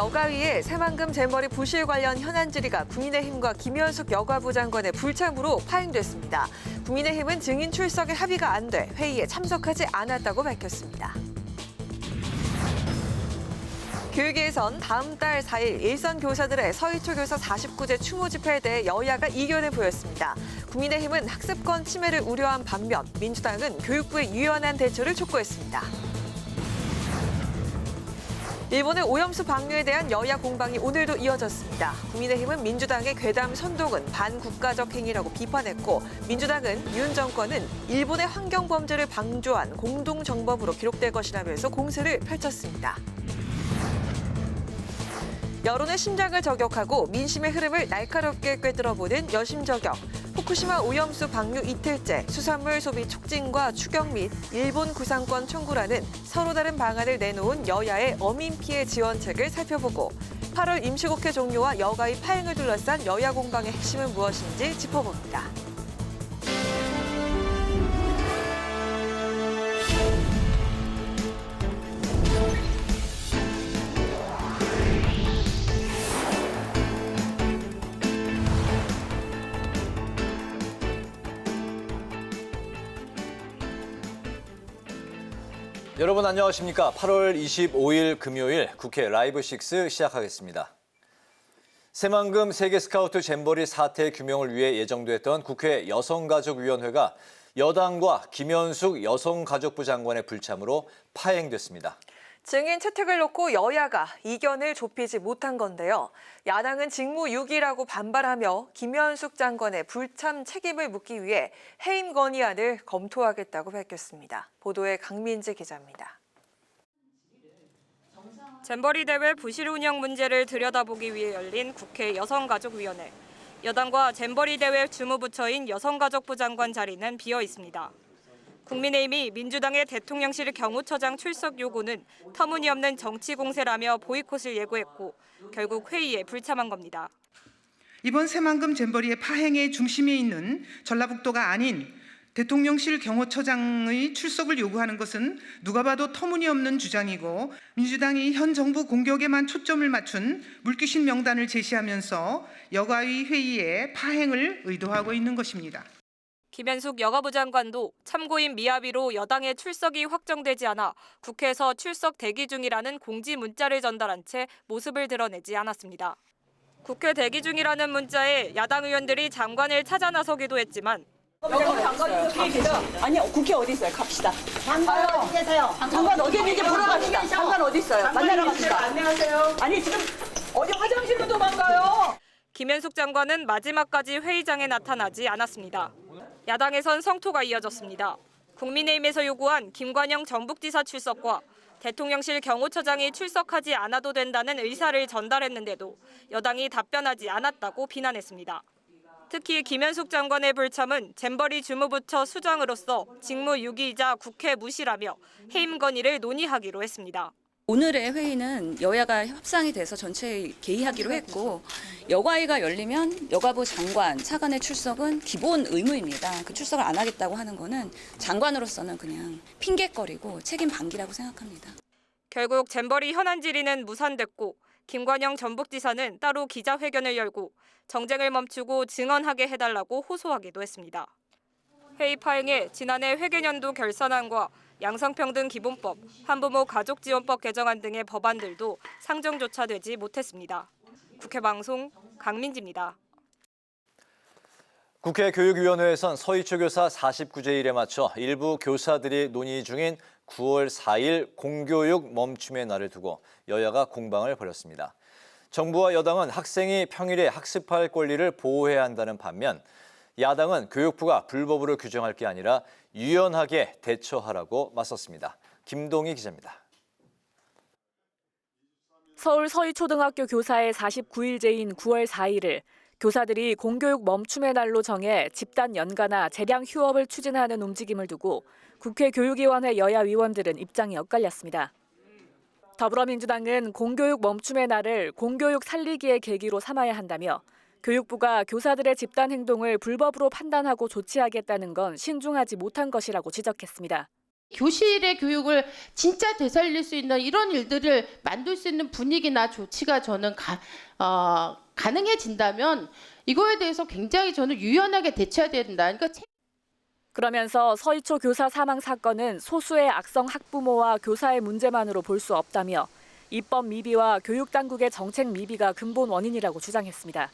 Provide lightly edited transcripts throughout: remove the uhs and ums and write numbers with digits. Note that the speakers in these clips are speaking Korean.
여가위의 새만금 잼버리 부실 관련 현안 질의가 국민의힘과 김현숙 여가부 장관의 불참으로 파행됐습니다. 국민의힘은 증인 출석에 합의가 안 돼 회의에 참석하지 않았다고 밝혔습니다. 교육위에선 다음 달 4일 일선 교사들의 서희초 교사 49제 추모 집회에 대해 여야가 이견을 보였습니다. 국민의힘은 학습권 침해를 우려한 반면 민주당은 교육부의 유연한 대처를 촉구했습니다. 일본의 오염수 방류에 대한 여야 공방이 오늘도 이어졌습니다. 국민의힘은 민주당의 괴담 선동은 반국가적 행위라고 비판했고 민주당은 윤 정권은 일본의 환경 범죄를 방조한 공동정범으로 기록될 것이라면서 공세를 펼쳤습니다. 여론의 심장을 저격하고 민심의 흐름을 날카롭게 꿰뚫어보는 여심저격. 후쿠시마 오염수 방류 이틀째, 수산물 소비 촉진과 추경 및 일본 구상권 청구라는 서로 다른 방안을 내놓은 여야의 어민 피해 지원책을 살펴보고 8월 임시국회 종료와 여가위 파행을 둘러싼 여야 공방의 핵심은 무엇인지 짚어봅니다. 여러분 안녕하십니까? 8월 25일 금요일 국회 라이브 6 시작하겠습니다. 새만금 세계스카우트 잼버리 사태 규명을 위해 예정됐던 국회 여성가족위원회가 여당과 김현숙 여성가족부 장관의 불참으로 파행됐습니다. 증인 채택을 놓고 여야가 이견을 좁히지 못한 건데요. 야당은 직무유기라고 반발하며 김현숙 장관의 불참 책임을 묻기 위해 해임 건의안을 검토하겠다고 밝혔습니다. 보도에 강민지 기자입니다. 잼버리 대회 부실 운영 문제를 들여다보기 위해 열린 국회 여성가족위원회. 여당과 잼버리 대회 주무부처인 여성가족부 장관 자리는 비어 있습니다. 국민의힘이 민주당의 대통령실 경호처장 출석 요구는 터무니없는 정치 공세라며 보이콧을 예고했고 결국 회의에 불참한 겁니다. 이번 새만금 잼버리의 파행의 중심에 있는 전라북도가 아닌 대통령실 경호처장의 출석을 요구하는 것은 누가 봐도 터무니없는 주장이고 민주당이 현 정부 공격에만 초점을 맞춘 물귀신 명단을 제시하면서 여가위 회의의 파행을 의도하고 있는 것입니다. 김현숙 여가부 장관도 참고인 미합의로 여당의 출석이 확정되지 않아 국회에서 출석 대기 중이라는 공지 문자를 전달한 채 모습을 드러내지 않았습니다. 국회 대기 중이라는 문자에 야당 의원들이 장관을 찾아 나서기도 했지만 여가부 장관이 여기 계셔. 아니요, 국회 어디 있어요? 갑시다. 장관 어디 계세요? 장관 어디 있는지 보러 갑시다. 장관 어디 있어요? 만나러 갑시다. 안녕하세요. 아니 지금 어디 화장실로 도망가요? 김현숙 장관은 마지막까지 회의장에 나타나지 않았습니다. 야당에선 성토가 이어졌습니다. 국민의힘에서 요구한 김관영 전북지사 출석과 대통령실 경호처장이 출석하지 않아도 된다는 의사를 전달했는데도 여당이 답변하지 않았다고 비난했습니다. 특히 김현숙 장관의 불참은 잼버리 주무부처 수장으로서 직무유기이자 국회 무시라며 해임 건의를 논의하기로 했습니다. 오늘의 회의는 여야가 협상이 돼서 전체에 개의하기로 했고 여가위가 열리면 여가부 장관, 차관의 출석은 기본 의무입니다. 그 출석을 안 하겠다고 하는 거는 장관으로서는 그냥 핑계거리고 책임 방기라고 생각합니다. 결국 잼버리 현안 질의는 무산됐고 김관영 전북지사는 따로 기자회견을 열고 정쟁을 멈추고 증언하게 해달라고 호소하기도 했습니다. 회의 파행에 지난해 회계연도 결산안과 양성평등기본법, 한부모 가족지원법 개정안 등의 법안들도 상정조차 되지 못했습니다. 국회 방송 강민지입니다. 국회 교육위원회에선 서희초 교사 49제 일에 맞춰 일부 교사들이 논의 중인 9월 4일 공교육 멈춤의 날을 두고 여야가 공방을 벌였습니다. 정부와 여당은 학생이 평일에 학습할 권리를 보호해야 한다는 반면 야당은 교육부가 불법으로 규정할 게 아니라 유연하게 대처하라고 맞섰습니다. 김동희 기자입니다. 서울 서희초등학교 교사의 49일제인 9월 4일을 교사들이 공교육 멈춤의 날로 정해 집단 연가나 재량 휴업을 추진하는 움직임을 두고 국회 교육위원회 여야 위원들은 입장이 엇갈렸습니다. 더불어민주당은 공교육 멈춤의 날을 공교육 살리기의 계기로 삼아야 한다며 교육부가 교사들의 집단 행동을 불법으로 판단하고 조치하겠다는 건 신중하지 못한 것이라고 지적했습니다. 교실의 교육을 진짜 되살릴 수 있는 이런 일들을 만들 수 있는 분위기나 조치가 저는 가능해진다면 이거에 대해서 굉장히 저는 유연하게 대처해야 된다. 그러니까 그러면서 서희초 교사 사망 사건은 소수의 악성 학부모와 교사의 문제만으로 볼 수 없다며 입법 미비와 교육당국의 정책 미비가 근본 원인이라고 주장했습니다.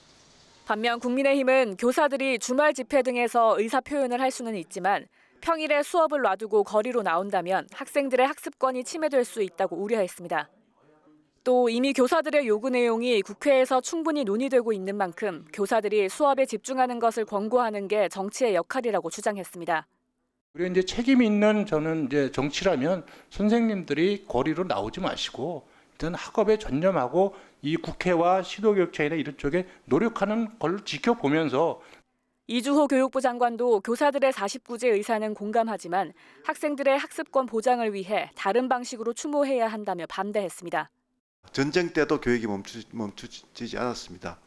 반면 국민의힘은 교사들이 주말 집회 등에서 의사표현을 할 수는 있지만 평일에 수업을 놔두고 거리로 나온다면 학생들의 학습권이 침해될 수 있다고 우려했습니다. 또 이미 교사들의 요구 내용이 국회에서 충분히 논의되고 있는 만큼 교사들이 수업에 집중하는 것을 권고하는 게 정치의 역할이라고 주장했습니다. 우리 이제 책임 있는 저는 이제 정치라면 선생님들이 거리로 나오지 마시고 일단 학업에 전념하고 이 국회와 시도교육청이나 이런 쪽에 노력하는 걸 지켜보면서 이주호 교육부 장관도 교사들의 49제 의사는 공감하지만 학생들의 학습권 보장을 위해 다른 방식으로 추모해야 한다며 반대했습니다. 전쟁 때도 교육이 멈추지 않았습니다.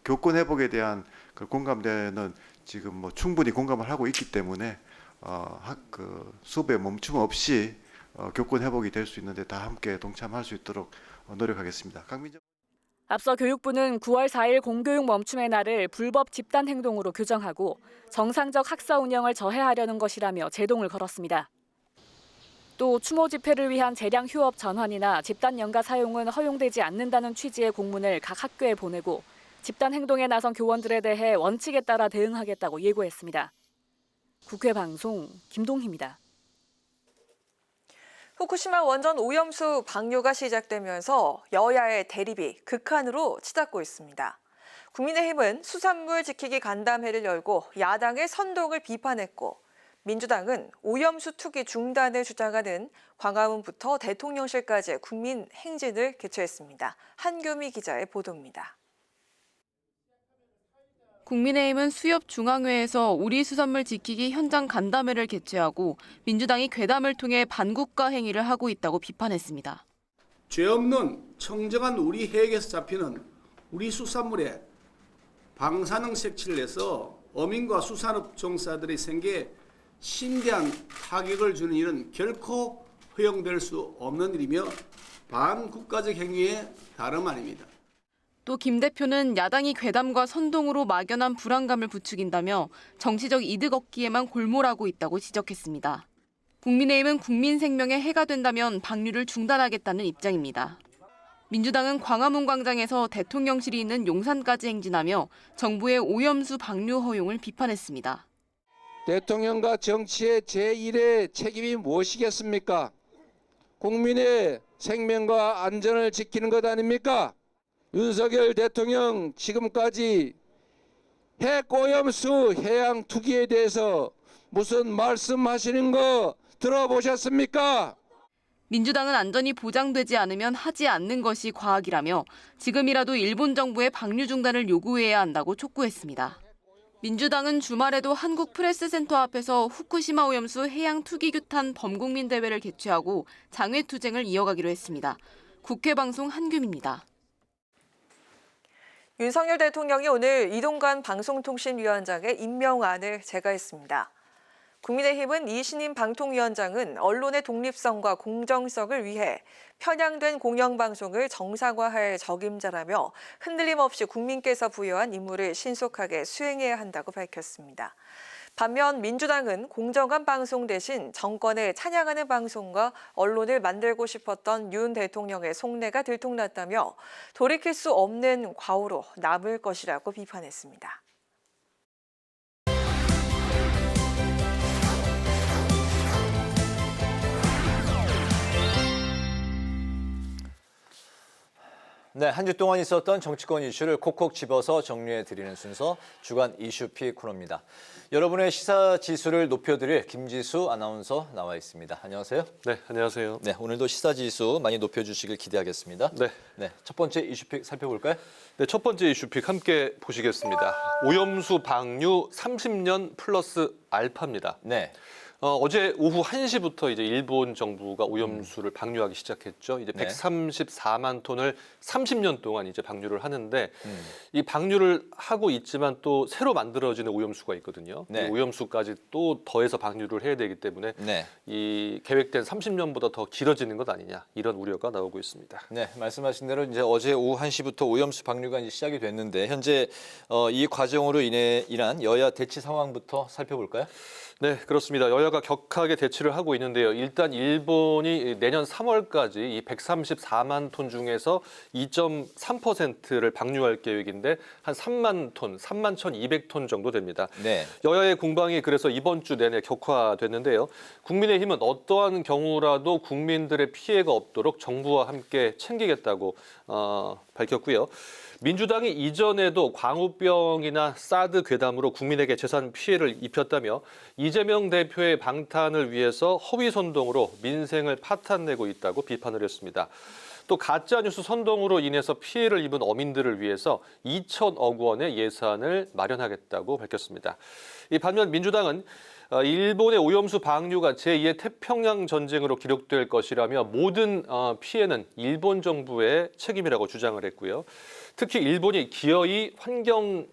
교권 회복에 대한 그 공감대는 지금 충분히 공감을 하고 있기 때문에 수업에 멈춤 없이 교권 회복이 될 수 있는데 다 함께 동참할 수 있도록 노력하겠습니다. 앞서 교육부는 9월 4일 공교육 멈춤의 날을 불법 집단 행동으로 규정하고 정상적 학사 운영을 저해하려는 것이라며 제동을 걸었습니다. 또 추모 집회를 위한 재량 휴업 전환이나 집단 연가 사용은 허용되지 않는다는 취지의 공문을 각 학교에 보내고 집단 행동에 나선 교원들에 대해 원칙에 따라 대응하겠다고 예고했습니다. 국회 방송 김동희입니다. 후쿠시마 원전 오염수 방류가 시작되면서 여야의 대립이 극한으로 치닫고 있습니다. 국민의힘은 수산물 지키기 간담회를 열고 야당의 선동을 비판했고 민주당은 오염수 투기 중단을 주장하는 광화문부터 대통령실까지의 국민 행진을 개최했습니다. 한규미 기자의 보도입니다. 국민의힘은 수협중앙회에서 우리 수산물 지키기 현장 간담회를 개최하고 민주당이 괴담을 통해 반국가 행위를 하고 있다고 비판했습니다. 죄 없는 청정한 우리 해역에서 잡히는 우리 수산물에 방사능 색칠을 해서 어민과 수산업 종사들의 생계에 심대한 타격을 주는 일은 결코 허용될 수 없는 일이며 반국가적 행위에 다름 아닙니다. 또 김 대표는 야당이 괴담과 선동으로 막연한 불안감을 부추긴다며 정치적 이득 얻기에만 골몰하고 있다고 지적했습니다. 국민의힘은 국민 생명에 해가 된다면 방류를 중단하겠다는 입장입니다. 민주당은 광화문 광장에서 대통령실이 있는 용산까지 행진하며 정부의 오염수 방류 허용을 비판했습니다. 대통령과 정치의 제1의 책임이 무엇이겠습니까? 국민의 생명과 안전을 지키는 것 아닙니까? 윤석열 대통령 지금까지 핵오염수 해양 투기에 대해서 무슨 말씀하시는 거 들어보셨습니까? 민주당은 안전이 보장되지 않으면 하지 않는 것이 과학이라며 지금이라도 일본 정부의 방류 중단을 요구해야 한다고 촉구했습니다. 민주당은 주말에도 한국프레스센터 앞에서 후쿠시마 오염수 해양 투기 규탄 범국민 대회를 개최하고 장외 투쟁을 이어가기로 했습니다. 국회 방송 한규미입니다. 윤석열 대통령이 오늘 이동관 방송통신위원장의 임명안을 제거했습니다. 국민의힘은 이신임 방통위원장은 언론의 독립성과 공정성을 위해 편향된 공영방송을 정상화할 적임자라며 흔들림 없이 국민께서 부여한 임무를 신속하게 수행해야 한다고 밝혔습니다. 반면 민주당은 공정한 방송 대신 정권을 찬양하는 방송과 언론을 만들고 싶었던 윤 대통령의 속내가 들통났다며 돌이킬 수 없는 과오로 남을 것이라고 비판했습니다. 네, 한 주 동안 있었던 정치권 이슈를 콕콕 집어서 정리해드리는 순서 주간 이슈픽 코너입니다. 여러분의 시사 지수를 높여드릴 김지수 아나운서 나와 있습니다. 안녕하세요. 네, 안녕하세요. 네, 오늘도 시사 지수 많이 높여주시길 기대하겠습니다. 네, 첫 번째 이슈픽 살펴볼까요? 네, 첫 번째 이슈픽 함께 보시겠습니다. 오염수 방류 30년 플러스 알파입니다. 네. 어제 오후 1시부터 이제 일본 정부가 오염수를 방류하기 시작했죠. 이제 네. 134만 톤을 30년 동안 이제 방류를 하는데 이 방류를 하고 있지만 또 새로 만들어지는 오염수가 있거든요. 네. 이 오염수까지 또 더해서 방류를 해야 되기 때문에 네. 이 계획된 30년보다 더 길어지는 것 아니냐 이런 우려가 나오고 있습니다. 네, 말씀하신 대로 이제 어제 오후 1시부터 오염수 방류가 이제 시작이 됐는데 현재 이 과정으로 인한 여야 대치 상황부터 살펴볼까요? 네, 그렇습니다. 여야가 격하게 대치를 하고 있는데요. 일단 일본이 내년 3월까지 이 134만 톤 중에서 2.3%를 방류할 계획인데 한 3만 톤, 3만 1,200톤 정도 됩니다. 네. 여야의 공방이 그래서 이번 주 내내 격화됐는데요. 국민의힘은 어떠한 경우라도 국민들의 피해가 없도록 정부와 함께 챙기겠다고 밝혔고요. 민주당이 이전에도 광우병이나 사드 괴담으로 국민에게 재산 피해를 입혔다며 이재명 대표의 방탄을 위해서 허위 선동으로 민생을 파탄내고 있다고 비판을 했습니다. 또 가짜뉴스 선동으로 인해서 피해를 입은 어민들을 위해서 2천억 원의 예산을 마련하겠다고 밝혔습니다. 이 반면 민주당은 일본의 오염수 방류가 제2의 태평양 전쟁으로 기록될 것이라며 모든 피해는 일본 정부의 책임이라고 주장을 했고요. 특히 일본이 기어이 환경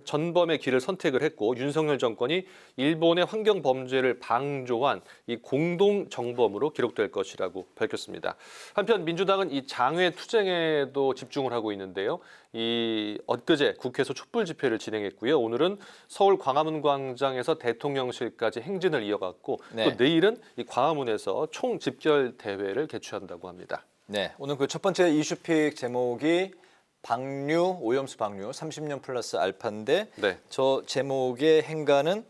전범의 길을 선택을 했고 윤석열 정권이 일본의 환경 범죄를 방조한 이 공동 정범으로 기록될 것이라고 밝혔습니다. 한편 민주당은 이 장외 투쟁에도 집중을 하고 있는데요. 이 엊그제 국회에서 촛불 집회를 진행했고요. 오늘은 서울 광화문 광장에서 대통령실까지 행진을 이어갔고 네. 또 내일은 이 광화문에서 총 집결 대회를 개최한다고 합니다. 네, 오늘 그 첫 번째 이슈픽 제목이 방류, 오염수 방류 30년 플러스 알파인데 네. 저 제목의 행간은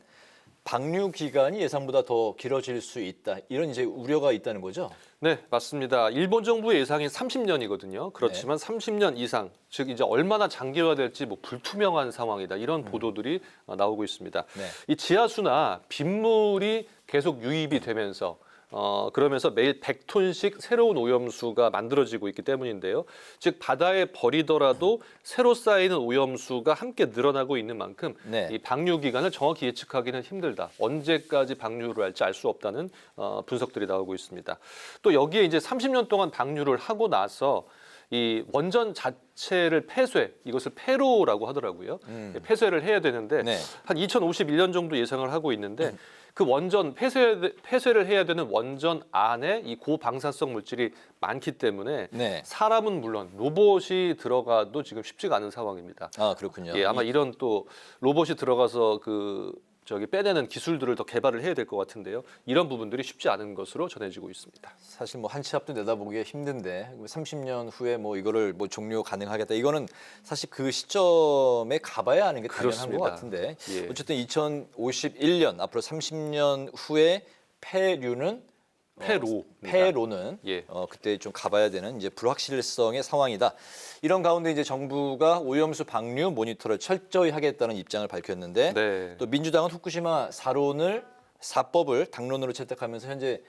방류 기간이 예상보다 더 길어질 수 있다. 이런 이제 우려가 있다는 거죠? 네, 맞습니다. 일본 정부의 예상이 30년이거든요. 그렇지만 30년 이상, 즉 이제 얼마나 장기화될지 뭐 불투명한 상황이다. 이런 보도들이 나오고 있습니다. 네. 이 지하수나 빗물이 계속 유입이 되면서 그러면서 매일 100톤씩 새로운 오염수가 만들어지고 있기 때문인데요. 즉 바다에 버리더라도 새로 쌓이는 오염수가 함께 늘어나고 있는 만큼 네. 이 방류 기간을 정확히 예측하기는 힘들다. 언제까지 방류를 할지 알 수 없다는 분석들이 나오고 있습니다. 또 여기에 이제 30년 동안 방류를 하고 나서 이 원전 자체를 폐쇄, 이것을 폐로라고 하더라고요. 폐쇄를 해야 되는데 네. 한 2051년 정도 예상을 하고 있는데 그 원전 폐쇄를 해야 되는 원전 안에 이 고방사성 물질이 많기 때문에 네. 사람은 물론 로봇이 들어가도 지금 쉽지가 않은 상황입니다. 아, 그렇군요. 예, 아마 이런 또 로봇이 들어가서 빼내는 기술들을 더 개발을 해야 될 것 같은데요. 이런 부분들이 쉽지 않은 것으로 전해지고 있습니다. 사실 뭐 한 치 앞도 내다보기 힘든데 30년 후에 뭐 이거를 뭐 종료 가능하겠다. 이거는 사실 그 시점에 가봐야 하는 게 당연한 그렇습니다. 것 같은데 예. 어쨌든 2051년 앞으로 30년 후에 폐류는 폐로는 예. 그때 좀 가봐야 되는 이제 불확실성의 상황이다. 이런 가운데 이제 정부가 오염수 방류 모니터를 철저히 하겠다는 입장을 밝혔는데 네. 또 민주당은 후쿠시마 4법을 당론으로 채택하면서 현재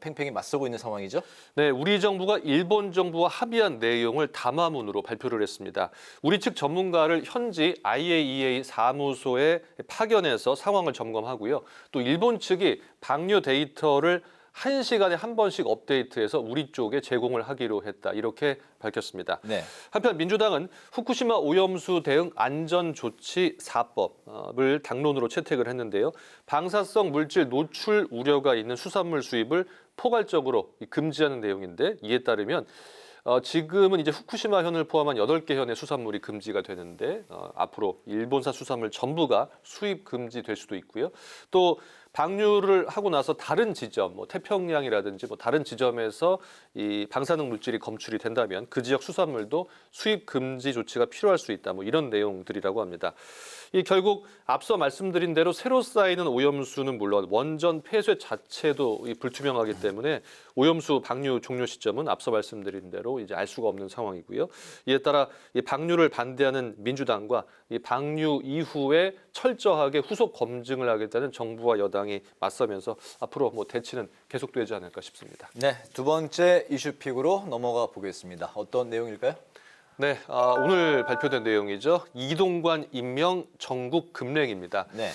팽팽히 맞서고 있는 상황이죠. 네, 우리 정부가 일본 정부와 합의한 내용을 담화문으로 발표를 했습니다. 우리 측 전문가를 현지 IAEA 사무소에 파견해서 상황을 점검하고요. 또 일본 측이 방류 데이터를 1시간에 한 번씩 업데이트해서 우리 쪽에 제공을 하기로 했다. 이렇게 밝혔습니다. 네. 한편 민주당은 후쿠시마 오염수 대응 안전조치 4법을 당론으로 채택을 했는데요. 방사성 물질 노출 우려가 있는 수산물 수입을 포괄적으로 금지하는 내용인데 이에 따르면 지금은 이제 후쿠시마현을 포함한 8개 현의 수산물이 금지가 되는데 앞으로 일본산 수산물 전부가 수입 금지될 수도 있고요. 또 방류를 하고 나서 다른 지점, 뭐 태평양이라든지 뭐 다른 지점에서 이 방사능 물질이 검출이 된다면 그 지역 수산물도 수입 금지 조치가 필요할 수 있다. 뭐 이런 내용들이라고 합니다. 이 결국 앞서 말씀드린 대로 새로 쌓이는 오염수는 물론 원전 폐쇄 자체도 불투명하기 때문에 오염수 방류 종료 시점은 앞서 말씀드린 대로 이제 알 수가 없는 상황이고요. 이에 따라 이 방류를 반대하는 민주당과 이 방류 이후에 철저하게 후속 검증을 하겠다는 정부와 여당이 맞서면서 앞으로 뭐 대치는 계속되지 않을까 싶습니다. 네, 두 번째 이슈픽으로 넘어가 보겠습니다. 어떤 내용일까요? 네, 오늘 발표된 내용이죠. 이동관 임명 전국 급랭입니다. 네.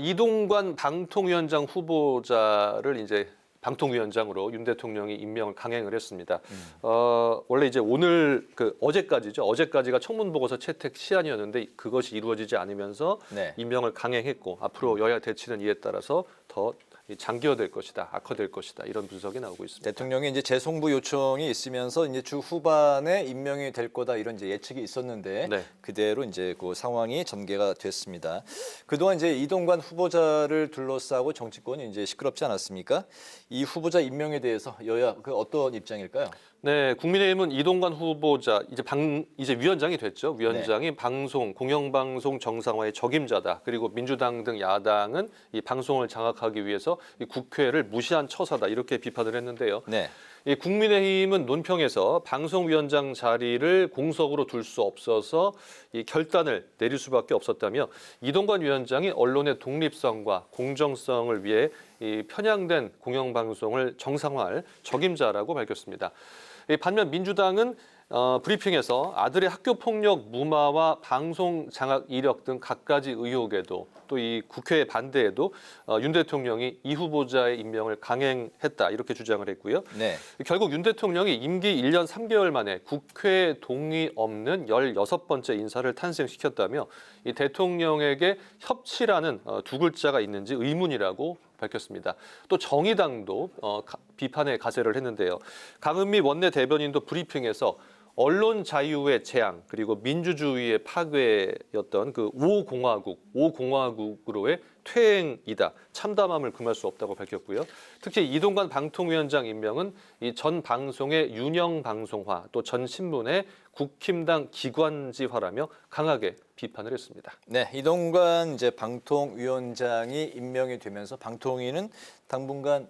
이동관 방통위원장 후보자를 이제 방통위원장으로 윤 대통령이 임명을 강행을 했습니다. 원래 이제 오늘 어제까지죠. 어제까지가 청문보고서 채택 시한이었는데 그것이 이루어지지 않으면서 네. 임명을 강행했고 앞으로 여야 대치는 이에 따라서 더 장기화될 것이다, 악화될 것이다 이런 분석이 나오고 있습니다. 대통령이 이제 재송부 요청이 있으면서 이제 주 후반에 임명이 될 거다 이런 이제 예측이 있었는데 네. 그대로 이제 그 상황이 전개가 됐습니다. 그동안 이제 이동관 후보자를 둘러싸고 정치권이 이제 시끄럽지 않았습니까? 이 후보자 임명에 대해서 여야 그 어떤 입장일까요? 네, 국민의힘은 이동관 후보자 이제 위원장이 됐죠. 위원장이 네. 방송, 공영방송 정상화의 적임자다. 그리고 민주당 등 야당은 이 방송을 장악하기 위해서 이 국회를 무시한 처사다 이렇게 비판을 했는데요. 네. 이 국민의힘은 논평에서 방송위원장 자리를 공석으로 둘 수 없어서 이 결단을 내릴 수밖에 없었다며 이동관 위원장이 언론의 독립성과 공정성을 위해 이 편향된 공영방송을 정상화할 적임자라고 밝혔습니다. 반면 민주당은 브리핑에서 아들의 학교폭력 무마와 방송 장악 이력 등 갖가지 의혹에도 또 이 국회의 반대에도 윤 대통령이 이 후보자의 임명을 강행했다 이렇게 주장을 했고요. 네. 결국 윤 대통령이 임기 1년 3개월 만에 국회 동의 없는 16번째 인사를 탄생시켰다며 이 대통령에게 협치라는 두 글자가 있는지 의문이라고 밝혔습니다. 또 정의당도 비판의 가세를 했는데요. 강은미 원내 대변인도 브리핑에서 언론 자유의 재앙 그리고 민주주의의 파괴였던 그 5공화국으로의 퇴행이다. 참담함을 금할 수 없다고 밝혔고요. 특히 이동관 방통위원장 임명은 이 전 방송의 윤영 방송화 또 전 신문의 국힘당 기관지화라며 강하게 비판을 했습니다. 네, 이동관 이제 방통위원장이 임명이 되면서 방통위는 당분간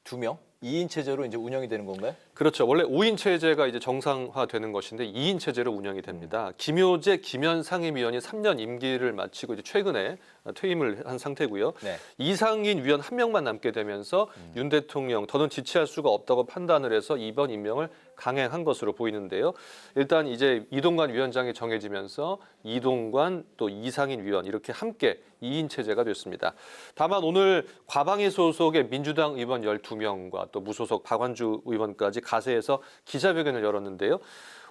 2명 2인 체제로 이제 운영이 되는 건가요? 그렇죠. 원래 5인 체제가 이제 정상화되는 것인데 2인 체제로 운영이 됩니다. 김효재, 김현 상임위원이 3년 임기를 마치고 이제 최근에 퇴임을 한 상태고요. 네. 이상인 위원 1명만 남게 되면서 윤 대통령 더는 지체할 수가 없다고 판단을 해서 이번 임명을 강행한 것으로 보이는데요. 일단 이제 이동관 위원장이 정해지면서 이동관 또 이상인 위원 이렇게 함께 2인 체제가 됐습니다. 다만 오늘 과방위 소속의 민주당 의원 12명과 또 무소속 박완주 의원까지 가세해서 기자회견을 열었는데요.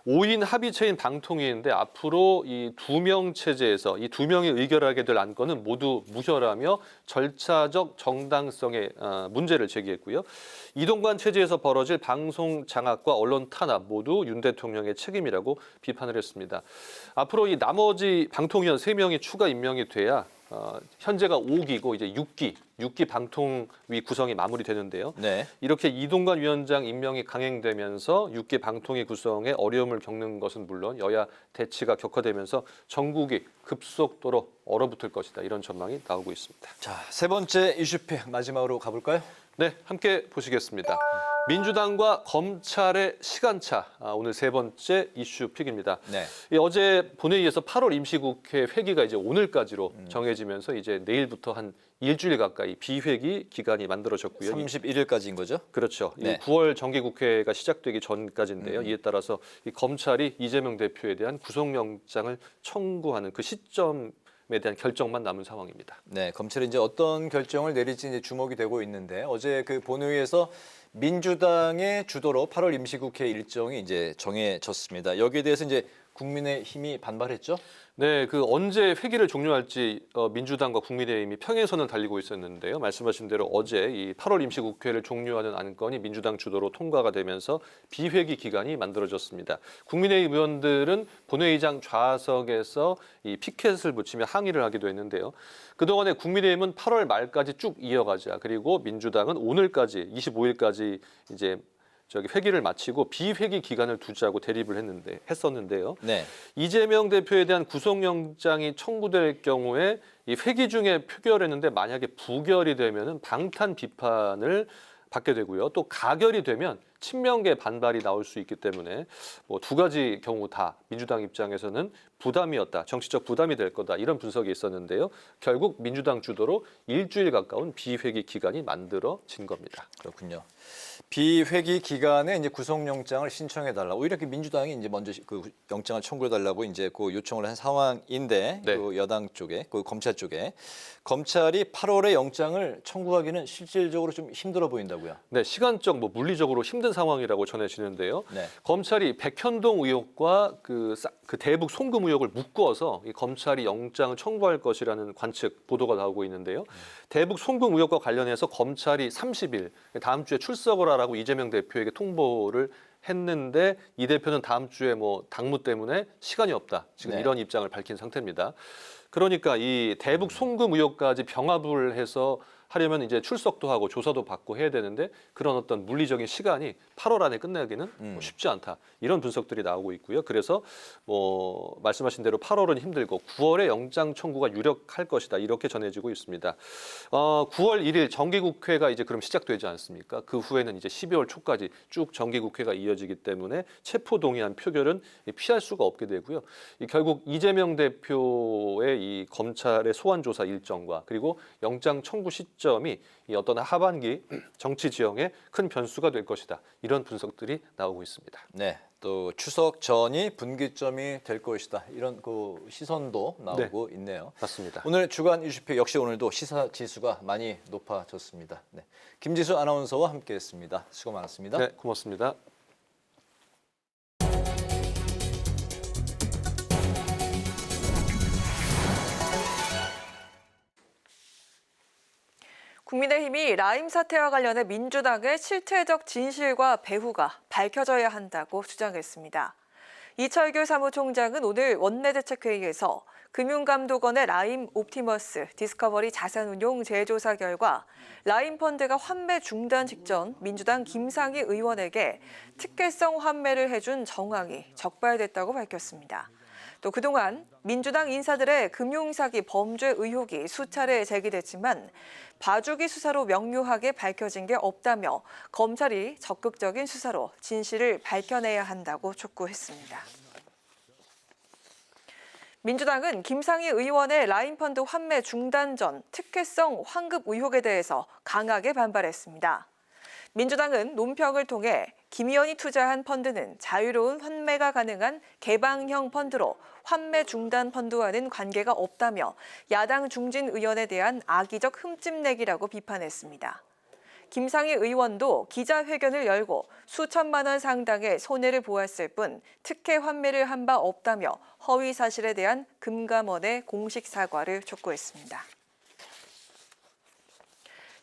5인 합의체인 방통위인데 앞으로 이 2명 체제에서 이 2명이 의결하게 될 안건은 모두 무효라며 절차적 정당성의 문제를 제기했고요. 이동관 체제에서 벌어질 방송 장악과 언론 탄압 모두 윤 대통령의 책임이라고 비판을 했습니다. 앞으로 이 나머지 방통위원 3명이 추가 임명이 돼야 현재가 5기고 이제 6기 방통위 구성이 마무리되는데요. 네. 이렇게 이동관 위원장 임명이 강행되면서 6기 방통위 구성에 어려움을 겪는 것은 물론 여야 대치가 격화되면서 전국이 급속도로 얼어붙을 것이다. 이런 전망이 나오고 있습니다. 자, 세 번째 이슈픽 마지막으로 가볼까요? 네, 함께 보시겠습니다. 민주당과 검찰의 시간차, 오늘 세 번째 이슈픽입니다. 네. 어제 본회의에서 8월 임시국회 회기가 이제 오늘까지로 정해지면서 이제 내일부터 한 일주일 가까이 비회기 기간이 만들어졌고요. 31일까지인 거죠? 그렇죠. 네. 9월 정기국회가 시작되기 전까지인데요. 이에 따라서 이 검찰이 이재명 대표에 대한 구속영장을 청구하는 그 시점에 대한 결정만 남은 상황입니다. 네, 검찰이 이제 어떤 결정을 내릴지 이제 주목이 되고 있는데 어제 그 본회의에서 민주당의 주도로 8월 임시국회 일정이 이제 정해졌습니다. 여기에 대해서 이제 국민의힘이 반발했죠? 네, 그 언제 회기를 종료할지 민주당과 국민의힘이 평행선을 달리고 있었는데요. 말씀하신 대로 어제 이 8월 임시국회를 종료하는 안건이 민주당 주도로 통과가 되면서 비회기 기간이 만들어졌습니다. 국민의힘 의원들은 본회의장 좌석에서 이 피켓을 붙이며 항의를 하기도 했는데요. 그동안에 국민의힘은 8월 말까지 쭉 이어가자 그리고 민주당은 오늘까지 25일까지 이제 회기를 마치고 비회기 기간을 두자고 대립을 했었는데요. 네. 이재명 대표에 대한 구속영장이 청구될 경우에 이 회기 중에 표결했는데 만약에 부결이 되면은 방탄 비판을 받게 되고요. 또 가결이 되면 친명계 반발이 나올 수 있기 때문에 뭐 두 가지 경우 다 민주당 입장에서는 부담이었다, 정치적 부담이 될 거다 이런 분석이 있었는데요. 결국 민주당 주도로 일주일 가까운 비회기 기간이 만들어진 겁니다. 그렇군요. 비회기 기간에 이제 구속영장을 신청해달라. 오히려 민주당이 이제 먼저 그 영장을 청구해달라고 이제 그 요청을 한 상황인데 네. 그 여당 쪽에, 그 검찰 쪽에 검찰이 8월에 영장을 청구하기는 실질적으로 좀 힘들어 보인다고요. 네, 시간적 물리적으로 힘든 상황이라고 전해지는데요. 네. 검찰이 백현동 의혹과 그 대북 송금 의혹을 묶어서 이 검찰이 영장을 청구할 것이라는 관측 보도가 나오고 있는데요. 대북 송금 의혹과 관련해서 검찰이 30일 다음 주에 출석을 하라고 이재명 대표에게 통보를 했는데 이 대표는 다음 주에 당무 때문에 시간이 없다. 지금 네. 이런 입장을 밝힌 상태입니다. 그러니까 이 대북 송금 의혹까지 병합을 해서 하려면 이제 출석도 하고 조사도 받고 해야 되는데 그런 어떤 물리적인 시간이 8월 안에 끝내기는 쉽지 않다. 이런 분석들이 나오고 있고요. 그래서 말씀하신 대로 8월은 힘들고 9월에 영장 청구가 유력할 것이다. 이렇게 전해지고 있습니다. 9월 1일 정기국회가 이제 그럼 시작되지 않습니까? 그 후에는 이제 12월 초까지 쭉 정기국회가 이어지기 때문에 체포동의안 표결은 피할 수가 없게 되고요. 결국 이재명 대표의 이 검찰의 소환 조사 일정과 그리고 영장 청구 시점이 이 어떤 하반기 정치 지형에 큰 변수가 될 것이다. 이런 분석들이 나오고 있습니다. 네, 또 추석 전이 분기점이 될 것이다. 이런 그 시선도 나오고 네. 있네요. 맞습니다. 오늘 주간 이슈픽 역시 오늘도 시사 지수가 많이 높아졌습니다. 네, 김지수 아나운서와 함께했습니다. 수고 많았습니다. 네, 고맙습니다. 국민의힘이 라임 사태와 관련해 민주당의 실체적 진실과 배후가 밝혀져야 한다고 주장했습니다. 이철규 사무총장은 오늘 원내대책회의에서 금융감독원의 라임 옵티머스 디스커버리 자산운용 재조사 결과 라임 펀드가 환매 중단 직전 민주당 김상희 의원에게 특혜성 환매를 해준 정황이 적발됐다고 밝혔습니다. 또 그동안 민주당 인사들의 금융사기 범죄 의혹이 수차례 제기됐지만 봐주기 수사로 명료하게 밝혀진 게 없다며 검찰이 적극적인 수사로 진실을 밝혀내야 한다고 촉구했습니다. 민주당은 김상희 의원의 라임펀드 환매 중단 전 특혜성 환급 의혹에 대해서 강하게 반발했습니다. 민주당은 논평을 통해 김 의원이 투자한 펀드는 자유로운 환매가 가능한 개방형 펀드로 환매 중단 펀드와는 관계가 없다며 야당 중진 의원에 대한 악의적 흠집내기라고 비판했습니다. 김상희 의원도 기자회견을 열고 수천만 원 상당의 손해를 보았을 뿐 특혜 환매를 한 바 없다며 허위 사실에 대한 금감원의 공식 사과를 촉구했습니다.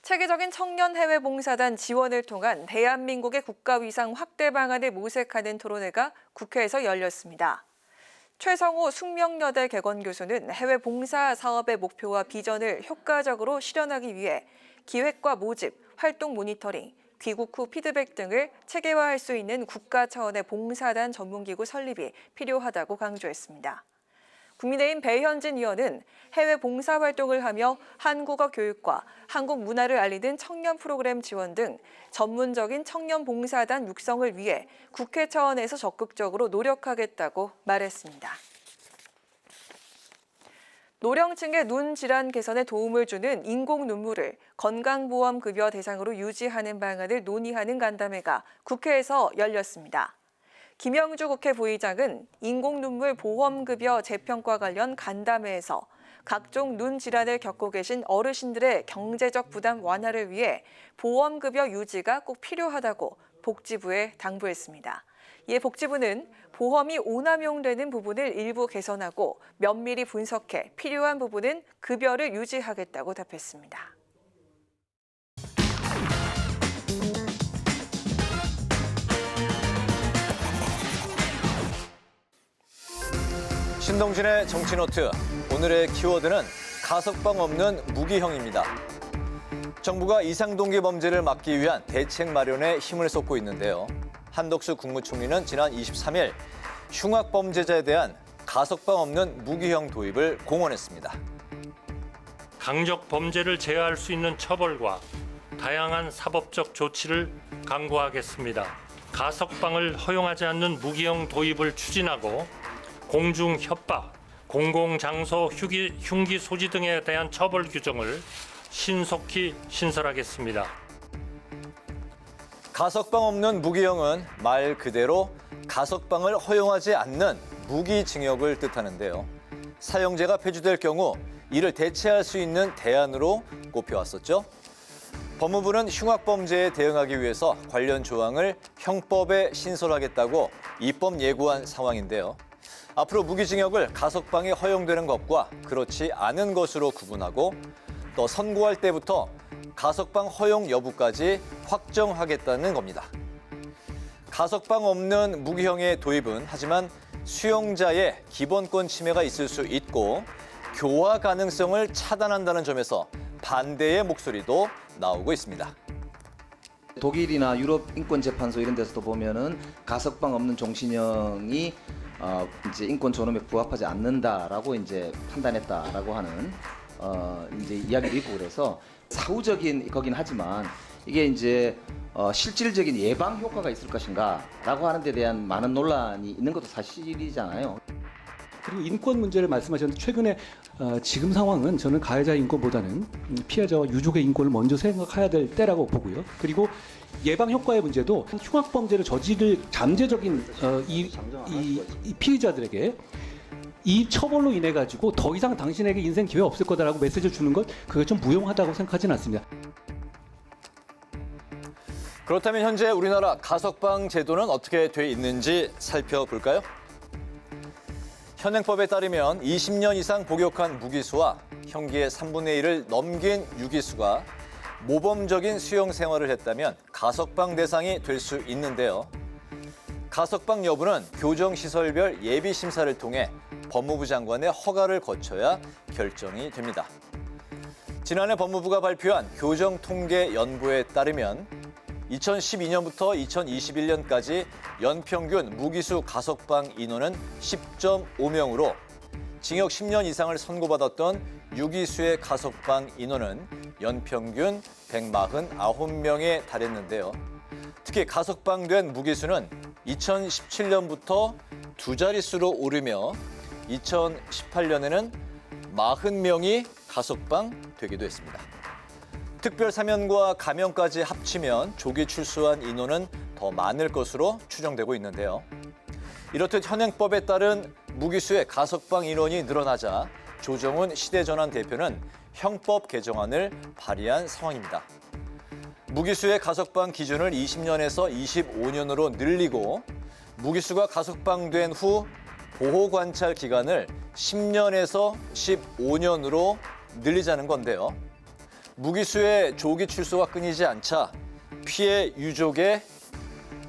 체계적인 청년 해외 봉사단 지원을 통한 대한민국의 국가위상 확대 방안을 모색하는 토론회가 국회에서 열렸습니다. 최성호 숙명여대 개건교수는 해외 봉사 사업의 목표와 비전을 효과적으로 실현하기 위해 기획과 모집, 활동 모니터링, 귀국 후 피드백 등을 체계화할 수 있는 국가 차원의 봉사단 전문기구 설립이 필요하다고 강조했습니다. 국민의힘 배현진 의원은 해외 봉사활동을 하며 한국어 교육과 한국 문화를 알리는 청년 프로그램 지원 등 전문적인 청년 봉사단 육성을 위해 국회 차원에서 적극적으로 노력하겠다고 말했습니다. 노령층의 눈 질환 개선에 도움을 주는 인공 눈물을 건강보험급여 대상으로 유지하는 방안을 논의하는 간담회가 국회에서 열렸습니다. 김영주 국회 부의장은 인공눈물 보험급여 재평가 관련 간담회에서 각종 눈 질환을 겪고 계신 어르신들의 경제적 부담 완화를 위해 보험급여 유지가 꼭 필요하다고 복지부에 당부했습니다. 이에 복지부는 보험이 오남용되는 부분을 일부 개선하고 면밀히 분석해 필요한 부분은 급여를 유지하겠다고 답했습니다. 신동진의 정치노트. 오늘의 키워드는 가석방 없는 무기형입니다. 정부가 이상동기 범죄를 막기 위한 대책 마련에 힘을 쏟고 있는데요. 한덕수 국무총리는 지난 23일 흉악범죄자에 대한 가석방 없는 무기형 도입을 공언했습니다. 강력 범죄를 제어할 수 있는 처벌과 다양한 사법적 조치를 강구하겠습니다. 가석방을 허용하지 않는 무기형 도입을 추진하고 공중 협박, 공공장소 흉기 소지 등에 대한 처벌 규정을 신속히 신설하겠습니다. 가석방 없는 무기형은 말 그대로 가석방을 허용하지 않는 무기징역을 뜻하는데요. 사형제가 폐지될 경우 이를 대체할 수 있는 대안으로 꼽혀왔었죠. 법무부는 흉악범죄에 대응하기 위해서 관련 조항을 형법에 신설하겠다고 입법 예고한 상황인데요. 앞으로 무기징역을 가석방이 허용되는 것과 그렇지 않은 것으로 구분하고 또 선고할 때부터 가석방 허용 여부까지 확정하겠다는 겁니다. 가석방 없는 무기형의 도입은 하지만 수용자의 기본권 침해가 있을 수 있고 교화 가능성을 차단한다는 점에서 반대의 목소리도 나오고 있습니다. 독일이나 유럽 인권재판소 이런 데서도 보면은 가석방 없는 종신형이 이제 인권 존엄에 부합하지 않는다라고 이제 판단했다라고 하는 이제 이야기도 있고 그래서 사후적인 거긴 하지만 이게 이제 실질적인 예방 효과가 있을 것인가라고 하는 데 대한 많은 논란이 있는 것도 사실이잖아요. 그리고 인권 문제를 말씀하셨는데 최근에 지금 상황은 저는 가해자 인권보다는 피해자와 유족의 인권을 먼저 생각해야 될 때라고 보고요. 그리고 예방 효과의 문제도 흉악범죄를 저지를 잠재적인 이 피해자들에게 이 처벌로 인해 가지고 더 이상 당신에게 인생 기회 없을 거다라고 메시지를 주는 것 그게 좀 무용하다고 생각하지는 않습니다. 그렇다면 현재 우리나라 가석방 제도는 어떻게 돼 있는지 살펴볼까요? 현행법에 따르면 20년 이상 복역한 무기수와 형기의 3분의 1을 넘긴 유기수가 모범적인 수용 생활을 했다면 가석방 대상이 될 수 있는데요. 가석방 여부는 교정시설별 예비심사를 통해 법무부 장관의 허가를 거쳐야 결정이 됩니다. 지난해 법무부가 발표한 교정통계연보에 따르면 2012년부터 2021년까지 연평균 무기수 가석방 인원은 10.5명으로 징역 10년 이상을 선고받았던 유기수의 가석방 인원은 연평균 149명에 달했는데요. 특히 가석방된 무기수는 2017년부터 두 자릿수로 오르며 2018년에는 40명이 가석방 되기도 했습니다. 특별 사면과 감형까지 합치면 조기 출소한 인원은 더 많을 것으로 추정되고 있는데요. 이렇듯 현행법에 따른 무기수의 가석방 인원이 늘어나자 조정훈 시대전환 대표는 형법 개정안을 발의한 상황입니다. 무기수의 가석방 기준을 20년에서 25년으로 늘리고 무기수가 가석방된 후 보호관찰 기간을 10년에서 15년으로 늘리자는 건데요. 무기수의 조기 출소가 끊이지 않자 피해 유족의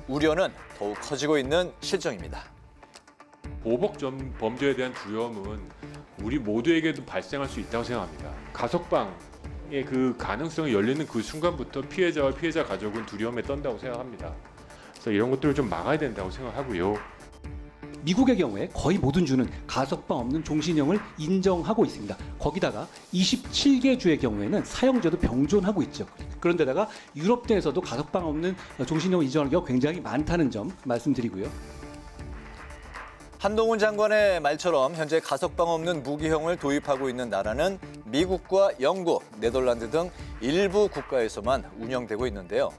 우려는 더욱 커지고 있는 실정입니다. 보복 범죄에 대한 두려움은 우리 모두에게도 발생할 수 있다고 생각합니다. 가석방의 그 가능성이 열리는 그 순간부터 피해자와 피해자 가족은 두려움에 떤다고 생각합니다. 그래서 이런 것들을 좀 막아야 된다고 생각하고요. 미국의 경우에 거의 모든 주는 가석방 없는 종신형을 인정하고 있습니다. 거기다가 27개 주의 경우에는 사형제도 병존하고 있죠. 그런데다가 유럽 내에서도 가석방 없는 종신형을 인정하는 경우가 굉장히 많다는 점 말씀드리고요. 한동훈 장관의 말처럼 현재 가석방 없는 무기형을 도입하고 있는 나라는 미국과 영국, 네덜란드 등 일부 국가에서만 운영되고 있는데요.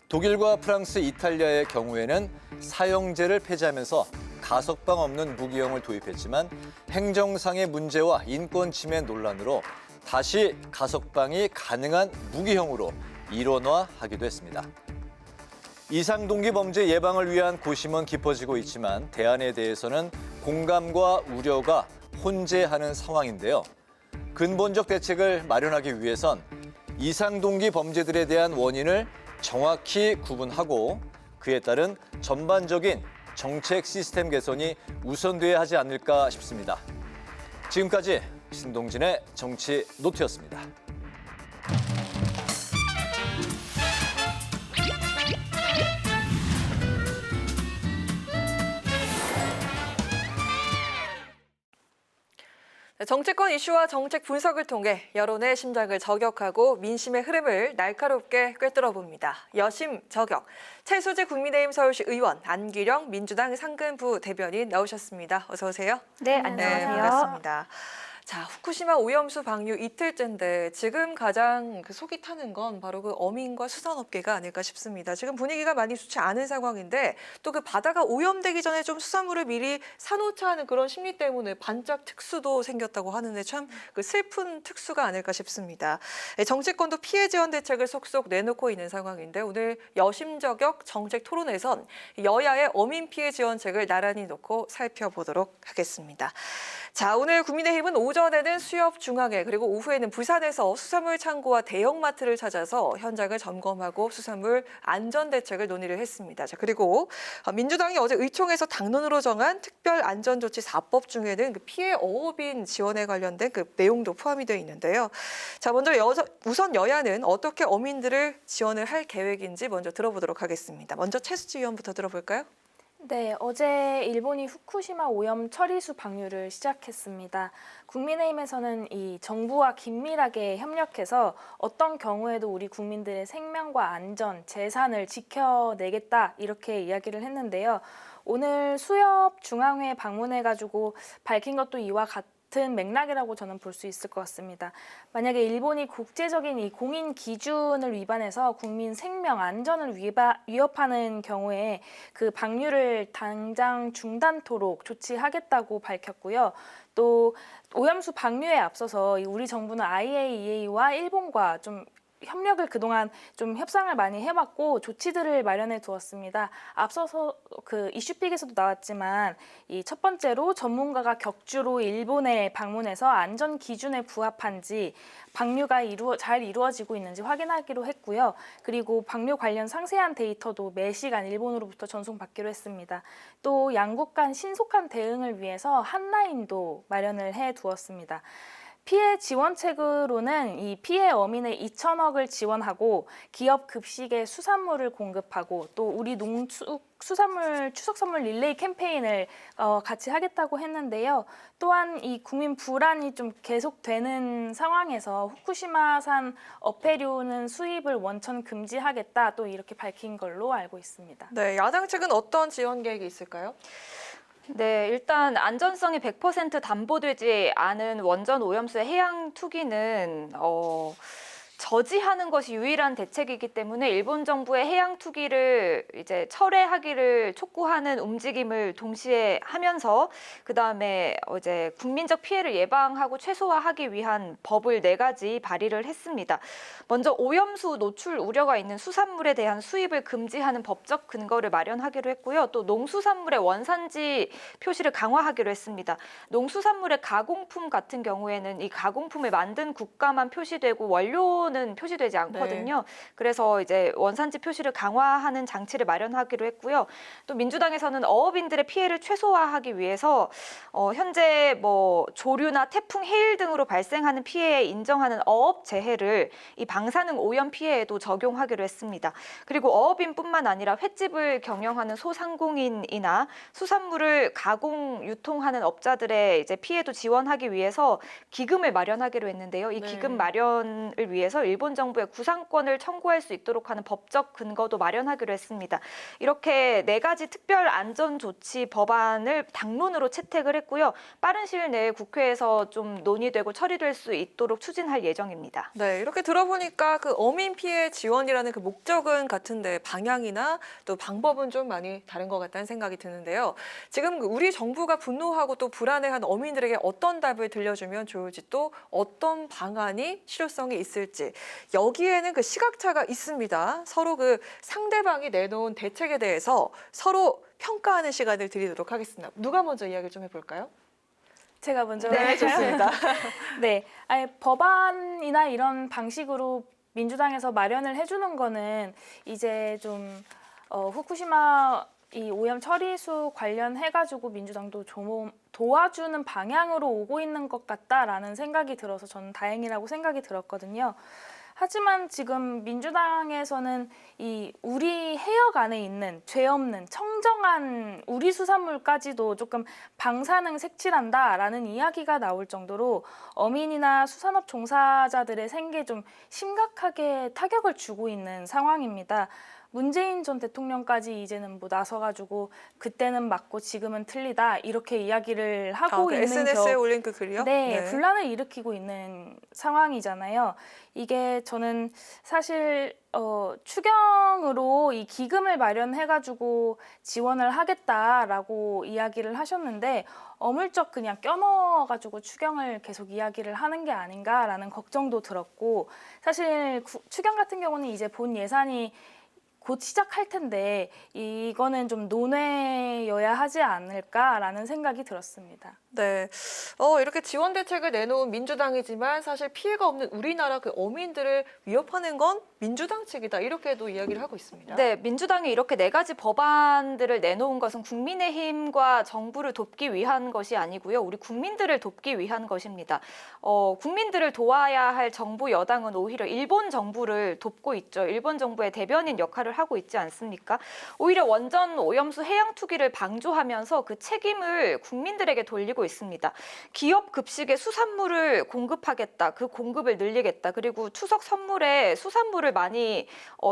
독일과 프랑스, 이탈리아의 경우에는 사형제를 폐지하면서 가석방 없는 무기형을 도입했지만 행정상의 문제와 인권 침해 논란으로 다시 가석방이 가능한 무기형으로 일원화하기도 했습니다. 이상동기 범죄 예방을 위한 고심은 깊어지고 있지만 대안에 대해서는 공감과 우려가 혼재하는 상황인데요. 근본적 대책을 마련하기 위해선 이상동기 범죄들에 대한 원인을 정확히 구분하고 그에 따른 전반적인 정책 시스템 개선이 우선돼야 하지 않을까 싶습니다. 지금까지 신동진의 정치 노트였습니다. 정치권 이슈와 정책 분석을 통해 여론의 심장을 저격하고 민심의 흐름을 날카롭게 꿰뚫어 봅니다. 여심 저격. 최수재 국민의힘 서울시 의원, 안규령 민주당 상근부 대변인 나오셨습니다. 어서 오세요. 네, 안녕하세요. 네, 반갑습니다. 자, 후쿠시마 오염수 방류 이틀째인데 지금 가장 속이 타는 건 바로 그 어민과 수산업계가 아닐까 싶습니다. 지금 분위기가 많이 좋지 않은 상황인데 또 그 바다가 오염되기 전에 좀 수산물을 미리 사놓자 하는 그런 심리 때문에 반짝 특수도 생겼다고 하는데 참 그 슬픈 특수가 아닐까 싶습니다. 정치권도 피해 지원 대책을 속속 내놓고 있는 상황인데 오늘 여심 저격 정책 토론에선 여야의 어민 피해 지원책을 나란히 놓고 살펴보도록 하겠습니다. 자, 오늘 국민의힘은 오전에는 수협 중앙회 그리고 오후에는 부산에서 수산물 창고와 대형마트를 찾아서 현장을 점검하고 수산물 안전 대책을 논의를 했습니다. 자, 그리고 민주당이 어제 의총에서 당론으로 정한 특별 안전조치 4법 중에는 그 피해 어업인 지원에 관련된 그 내용도 포함이 되어 있는데요. 자, 먼저 우선 여야는 어떻게 어민들을 지원을 할 계획인지 먼저 들어보도록 하겠습니다. 먼저 최수지 의원부터 들어볼까요? 네, 어제 일본이 후쿠시마 오염 처리수 방류를 시작했습니다. 국민의힘에서는 이 정부와 긴밀하게 협력해서 어떤 경우에도 우리 국민들의 생명과 안전, 재산을 지켜내겠다 이렇게 이야기를 했는데요. 오늘 수협 중앙회 방문해가지고 밝힌 것도 이와 같은 맥락이라고 저는 볼 수 있을 것 같습니다. 만약에 일본이 국제적인 이 공인 기준을 위반해서 국민 생명 안전을 위협하는 경우에 그 방류를 당장 중단토록 조치하겠다고 밝혔고요. 또 오염수 방류에 앞서서 우리 정부는 IAEA와 일본과 좀 협력을 그동안 좀 협상을 많이 해왔고 조치들을 마련해 두었습니다. 앞서서 그 이슈픽에서도 나왔지만 이 첫 번째로 전문가가 격주로 일본에 방문해서 안전 기준에 부합한지 방류가 잘 이루어지고 있는지 확인하기로 했고요. 그리고 방류 관련 상세한 데이터도 매시간 일본으로부터 전송받기로 했습니다. 또 양국 간 신속한 대응을 위해서 핫라인도 마련을 해 두었습니다. 피해 지원책으로는 이 피해 어민의 2천억을 지원하고 기업 급식에 수산물을 공급하고 또 우리 수산물 추석 선물 릴레이 캠페인을 같이 하겠다고 했는데요. 또한 이 국민 불안이 좀 계속되는 상황에서 후쿠시마산 어패류는 수입을 원천 금지하겠다 또 이렇게 밝힌 걸로 알고 있습니다. 네, 야당 측은 어떤 지원 계획이 있을까요? 네, 일단 안전성이 100% 담보되지 않은 원전 오염수의 해양 투기는 저지하는 것이 유일한 대책이기 때문에 일본 정부의 해양 투기를 이제 철회하기를 촉구하는 움직임을 동시에 하면서 그다음에 이제 국민적 피해를 예방하고 최소화하기 위한 법을 4가지 발의를 했습니다. 먼저 오염수 노출 우려가 있는 수산물에 대한 수입을 금지하는 법적 근거를 마련하기로 했고요. 또 농수산물의 원산지 표시를 강화하기로 했습니다. 농수산물의 가공품 같은 경우에는 이 가공품을 만든 국가만 표시되고 원료는 표시되지 않거든요. 네. 그래서 이제 원산지 표시를 강화하는 장치를 마련하기로 했고요. 또 민주당에서는 어업인들의 피해를 최소화하기 위해서 현재 조류나 태풍, 해일 등으로 발생하는 피해에 인정하는 어업 재해를 이 방사능 오염 피해에도 적용하기로 했습니다. 그리고 어업인뿐만 아니라 횟집을 경영하는 소상공인이나 수산물을 가공, 유통하는 업자들의 이제 피해도 지원하기 위해서 기금을 마련하기로 했는데요. 이 기금 마련을 위해서 일본 정부의 구상권을 청구할 수 있도록 하는 법적 근거도 마련하기로 했습니다. 이렇게 4가지 특별 안전 조치 법안을 당론으로 채택을 했고요. 빠른 시일 내에 국회에서 좀 논의되고 처리될 수 있도록 추진할 예정입니다. 네, 이렇게 들어보니까 그 어민 피해 지원이라는 그 목적은 같은데 방향이나 또 방법은 좀 많이 다른 것 같다는 생각이 드는데요. 지금 우리 정부가 분노하고 또 불안해하는 어민들에게 어떤 답을 들려주면 좋을지 또 어떤 방안이 실효성이 있을지 여기에는 그 시각차가 있습니다. 서로 그 상대방이 내놓은 대책에 대해서 서로 평가하는 시간을 드리도록 하겠습니다. 누가 먼저 이야기를 좀 해볼까요? 제가 먼저 네, 좋습니다. 네, 법안이나 이런 방식으로 민주당에서 마련을 해주는 거는 이제 좀 후쿠시마 이 오염 처리수 관련해가지고 민주당도 좀 도와주는 방향으로 오고 있는 것 같다라는 생각이 들어서 저는 다행이라고 생각이 들었거든요. 하지만 지금 민주당에서는 이 우리 해역 안에 있는 죄 없는 청정한 우리 수산물까지도 조금 방사능 색칠한다라는 이야기가 나올 정도로 어민이나 수산업 종사자들의 생계에 좀 심각하게 타격을 주고 있는 상황입니다. 문재인 전 대통령까지 이제는 뭐 나서가지고 그때는 맞고 지금은 틀리다 이렇게 이야기를 하고 있는 SNS에 올린 그 글이요? 네, 분란을 일으키고 있는 상황이잖아요. 이게 저는 사실 추경으로 이 기금을 마련해가지고 지원을 하겠다라고 이야기를 하셨는데 어물쩍 그냥 껴넣어가지고 추경을 계속 이야기를 하는 게 아닌가라는 걱정도 들었고 사실 추경 같은 경우는 이제 본 예산이 곧 시작할 텐데 이거는 좀 논외여야 하지 않을까라는 생각이 들었습니다. 네, 이렇게 지원 대책을 내놓은 민주당이지만 사실 피해가 없는 우리나라 그 어민들을 위협하는 건 민주당 측이다 이렇게도 이야기를 하고 있습니다. 네, 민주당이 이렇게 4가지 법안들을 내놓은 것은 국민의힘과 정부를 돕기 위한 것이 아니고요. 우리 국민들을 돕기 위한 것입니다. 국민들을 도와야 할 정부 여당은 오히려 일본 정부를 돕고 있죠. 일본 정부의 대변인 역할을 하고 있지 않습니까? 오히려 원전 오염수 해양 투기를 방조하면서 그 책임을 국민들에게 돌리고 있습니다. 기업 급식에 수산물을 공급하겠다. 그 공급을 늘리겠다. 그리고 추석 선물에 수산물을 많이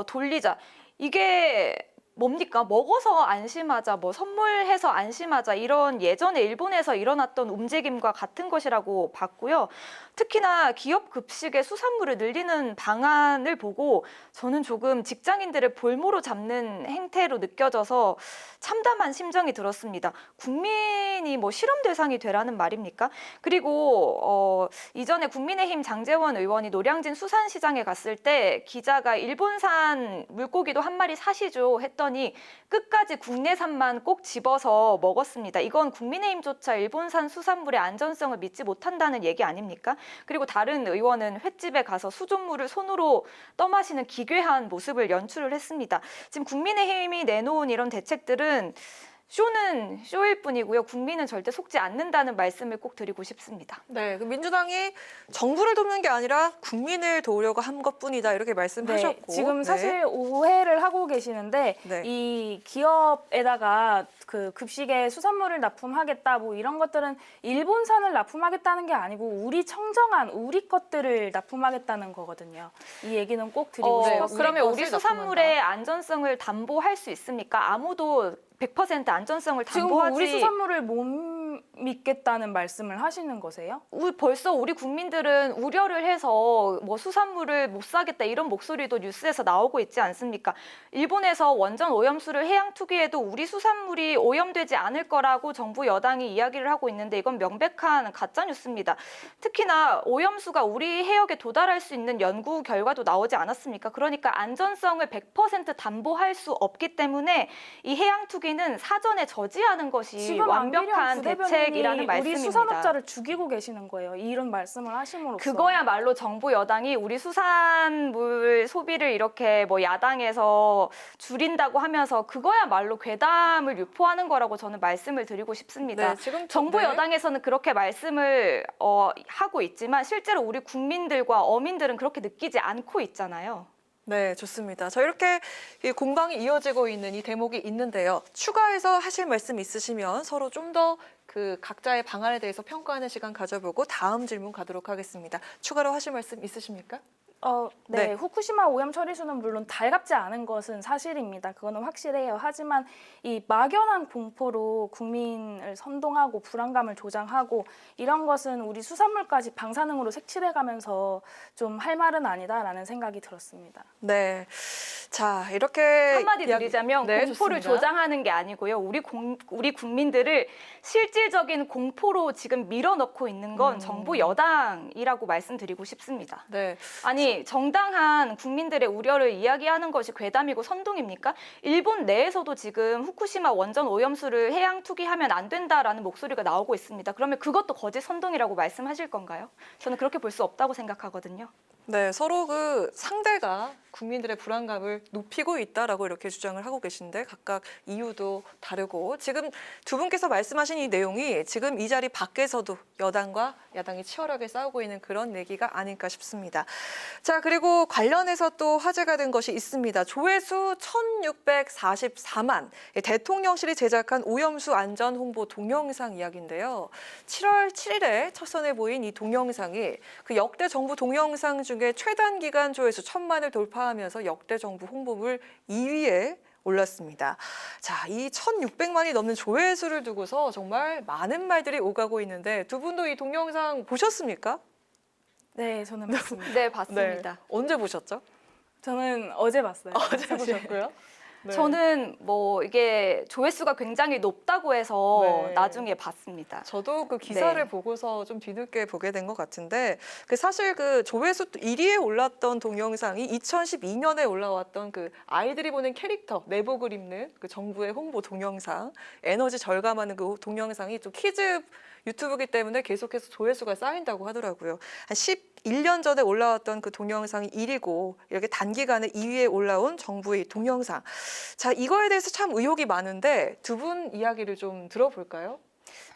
돌리자. 이게 뭡니까? 먹어서 안심하자, 뭐 선물해서 안심하자 이런 예전에 일본에서 일어났던 움직임과 같은 것이라고 봤고요. 특히나 기업 급식에 수산물을 늘리는 방안을 보고 저는 조금 직장인들을 볼모로 잡는 행태로 느껴져서 참담한 심정이 들었습니다. 국민이 뭐 실험 대상이 되라는 말입니까? 그리고 이전에 국민의힘 장제원 의원이 노량진 수산시장에 갔을 때 기자가 일본산 물고기도 한 마리 사시죠 했더니 끝까지 국내산만 꼭 집어서 먹었습니다. 이건 국민의힘조차 일본산 수산물의 안전성을 믿지 못한다는 얘기 아닙니까? 그리고 다른 의원은 횟집에 가서 수돗물을 손으로 떠마시는 기괴한 모습을 연출을 했습니다. 지금 국민의힘이 내놓은 이런 대책들은 쇼는 쇼일 뿐이고요. 국민은 절대 속지 않는다는 말씀을 꼭 드리고 싶습니다. 네, 민주당이 정부를 돕는 게 아니라 국민을 도우려고 한 것뿐이다 이렇게 말씀하셨고 네, 지금 사실 오해를 하고 계시는데 이 기업에다가 그 급식에 수산물을 납품하겠다 뭐 이런 것들은 일본산을 납품하겠다는 게 아니고 우리 청정한 우리 것들을 납품하겠다는 거거든요. 이 얘기는 꼭 드리고 싶었습니다. 그러면 우리 수산물의 안전성을 담보할 수 있습니까? 아무도 100% 안전성을 담보하지. 지금 우리 수산물을 못 믿겠다는 말씀을 하시는 거세요? 벌써 우리 국민들은 우려를 해서 뭐 수산물을 못 사겠다 이런 목소리도 뉴스에서 나오고 있지 않습니까? 일본에서 원전 오염수를 해양 투기해도 우리 수산물이 오염되지 않을 거라고 정부 여당이 이야기를 하고 있는데 이건 명백한 가짜 뉴스입니다. 특히나 오염수가 우리 해역에 도달할 수 있는 연구 결과도 나오지 않았습니까? 그러니까 안전성을 100% 담보할 수 없기 때문에 이 해양 투기는 사전에 저지하는 것이 완벽한 대책이라는 말씀입니다. 우리 수산업자를 죽이고 계시는 거예요. 이런 말씀을 하심으로써. 그거야말로 정부 여당이 우리 수산물 소비를 이렇게 뭐 야당에서 줄인다고 하면서 그거야말로 괴담을 유포하는 거라고 저는 말씀을 드리고 싶습니다. 네, 지금 정부 여당에서는 그렇게 말씀을 하고 있지만 실제로 우리 국민들과 어민들은 그렇게 느끼지 않고 있잖아요. 네, 좋습니다. 저 이렇게 공방이 이어지고 있는 이 대목이 있는데요. 추가해서 하실 말씀 있으시면 서로 좀 더 그 각자의 방안에 대해서 평가하는 시간 가져보고 다음 질문 가도록 하겠습니다. 추가로 하실 말씀 있으십니까? 네, 후쿠시마 오염 처리수는 물론 달갑지 않은 것은 사실입니다. 그거는 확실해요. 하지만 이 막연한 공포로 국민을 선동하고 불안감을 조장하고 이런 것은 우리 수산물까지 방사능으로 색칠해가면서 좀 할 말은 아니다라는 생각이 들었습니다. 네, 자 이렇게 한마디 드리자면 공포를 좋습니다. 조장하는 게 아니고요. 우리 국민들을 실질적인 공포로 지금 밀어넣고 있는 건 정부 여당이라고 말씀드리고 싶습니다. 네, 아니 정당한 국민들의 우려를 이야기하는 것이 괴담이고 선동입니까? 일본 내에서도 지금 후쿠시마 원전 오염수를 해양 투기하면 안 된다라는 목소리가 나오고 있습니다. 그러면 그것도 거짓 선동이라고 말씀하실 건가요? 저는 그렇게 볼 수 없다고 생각하거든요. 네, 서로 그 상대가 국민들의 불안감을 높이고 있다라고 이렇게 주장을 하고 계신데 각각 이유도 다르고 지금 두 분께서 말씀하신 이 내용이 지금 이 자리 밖에서도 여당과 야당이 치열하게 싸우고 있는 그런 얘기가 아닐까 싶습니다. 자, 그리고 관련해서 또 화제가 된 것이 있습니다. 조회수 1,644만, 대통령실이 제작한 오염수 안전 홍보 동영상 이야기인데요. 7월 7일에 첫 선에 보인 이 동영상이 그 역대 정부 동영상 중에 최단 기간 조회수 1,000만을 돌파하면서 역대 정부 홍보물 2위에 올랐습니다. 자, 이 1,600만이 넘는 조회수를 두고서 정말 많은 말들이 오가고 있는데 두 분도 이 동영상 보셨습니까? 네, 저는 봤습니다. 네, 봤습니다. 네. 언제 보셨죠? 저는 어제 봤어요. 어제 보셨고요? 네. 저는 뭐 이게 조회수가 굉장히 높다고 해서 네. 나중에 봤습니다. 저도 그 기사를 네. 보고서 좀 뒤늦게 보게 된 것 같은데 그 사실 그 조회수 1위에 올랐던 동영상이 2012년에 올라왔던 그 아이들이 보는 캐릭터 내복을 입는 그 정부의 홍보 동영상, 에너지 절감하는 그 동영상이 또 키즈 유튜브기 때문에 계속해서 조회수가 쌓인다고 하더라고요. 한 11년 전에 올라왔던 그 동영상이 1위고 이렇게 단기간에 2위에 올라온 정부의 동영상. 자, 이거에 대해서 참 의혹이 많은데 두 분 이야기를 좀 들어볼까요?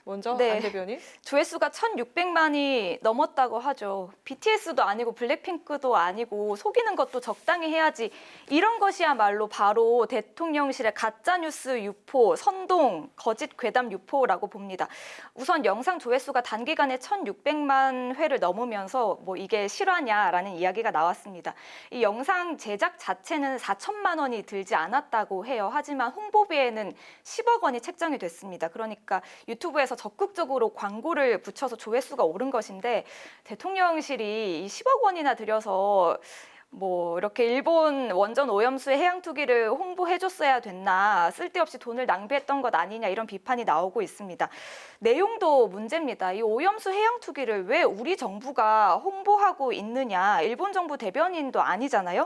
먼저 네. 안 대변인. 조회수가 1,600만이 넘었다고 하죠. BTS도 아니고 블랙핑크도 아니고 속이는 것도 적당히 해야지. 이런 것이야말로 바로 대통령실의 가짜뉴스 유포, 선동, 거짓 괴담 유포라고 봅니다. 우선 영상 조회수가 단기간에 1,600만 회를 넘으면서 뭐 이게 실화냐라는 이야기가 나왔습니다. 이 영상 제작 자체는 4천만 원이 들지 않았다고 해요. 하지만 홍보비에는 10억 원이 책정이 됐습니다. 그러니까 유튜브에서 적극적으로 광고를 붙여서 조회수가 오른 것인데 대통령실이 10억 원이나 들여서 뭐 이렇게 일본 원전 오염수의 해양 투기를 홍보해줬어야 됐나, 쓸데없이 돈을 낭비했던 것 아니냐 이런 비판이 나오고 있습니다. 내용도 문제입니다. 이 오염수 해양 투기를 왜 우리 정부가 홍보하고 있느냐, 일본 정부 대변인도 아니잖아요.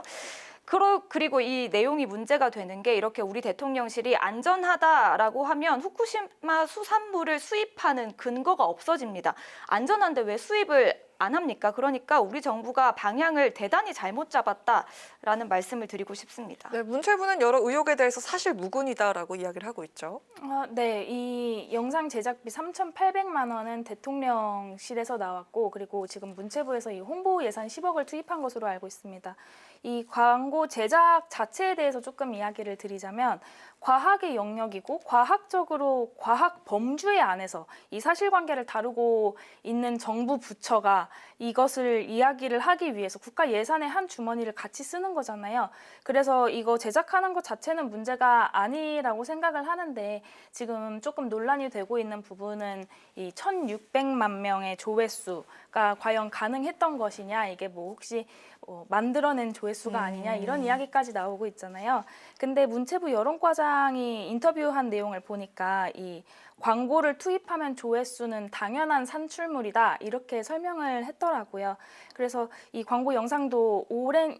그리고 이 내용이 문제가 되는 게 이렇게 우리 대통령실이 안전하다라고 하면 후쿠시마 수산물을 수입하는 근거가 없어집니다. 안전한데 왜 수입을 안 합니까? 그러니까 우리 정부가 방향을 대단히 잘못 잡았다라는 말씀을 드리고 싶습니다. 네, 문체부는 여러 의혹에 대해서 사실 무근이다라고 이야기를 하고 있죠. 네, 이 영상 제작비 3,800만 원은 대통령실에서 나왔고 그리고 지금 문체부에서 이 홍보 예산 10억을 투입한 것으로 알고 있습니다. 이 광고 제작 자체에 대해서 조금 이야기를 드리자면 과학의 영역이고 과학적으로 과학 범주의 안에서 이 사실관계를 다루고 있는 정부 부처가 이것을 이야기를 하기 위해서 국가 예산의 한 주머니를 같이 쓰는 거잖아요. 그래서 이거 제작하는 것 자체는 문제가 아니라고 생각을 하는데 지금 조금 논란이 되고 있는 부분은 이 1,600만 명의 조회수가 과연 가능했던 것이냐, 이게 뭐 혹시 만들어낸 조회수가 아니냐 이런 이야기까지 나오고 있잖아요. 근데 문체부 여론과장이 인터뷰한 내용을 보니까 이 광고를 투입하면 조회수는 당연한 산출물이다 이렇게 설명을 했더라고요. 그래서 이 광고 영상도 오랜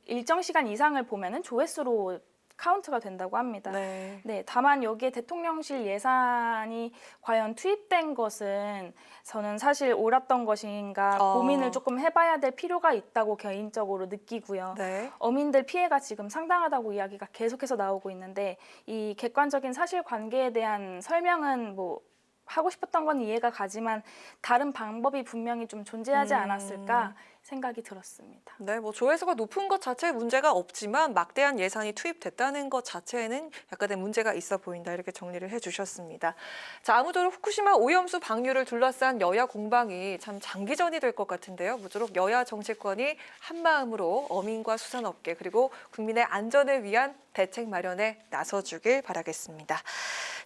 일정 시간 이상을 보면은 조회수로 카운트가 된다고 합니다. 네, 다만 여기에 대통령실 예산이 과연 투입된 것은 저는 사실 옳았던 것인가 고민을 조금 해봐야 될 필요가 있다고 개인적으로 느끼고요. 네. 어민들 피해가 지금 상당하다고 이야기가 계속해서 나오고 있는데 이 객관적인 사실관계에 대한 설명은 뭐 하고 싶었던 건 이해가 가지만 다른 방법이 분명히 좀 존재하지 않았을까 생각이 들었습니다. 네, 뭐 조회수가 높은 것 자체에 문제가 없지만 막대한 예산이 투입됐다는 것 자체에는 약간의 문제가 있어 보인다 이렇게 정리를 해주셨습니다. 자, 아무쪼록 후쿠시마 오염수 방류를 둘러싼 여야 공방이 참 장기전이 될 것 같은데요. 모쪼록 여야 정치권이 한마음으로 어민과 수산업계 그리고 국민의 안전을 위한 대책 마련에 나서주길 바라겠습니다.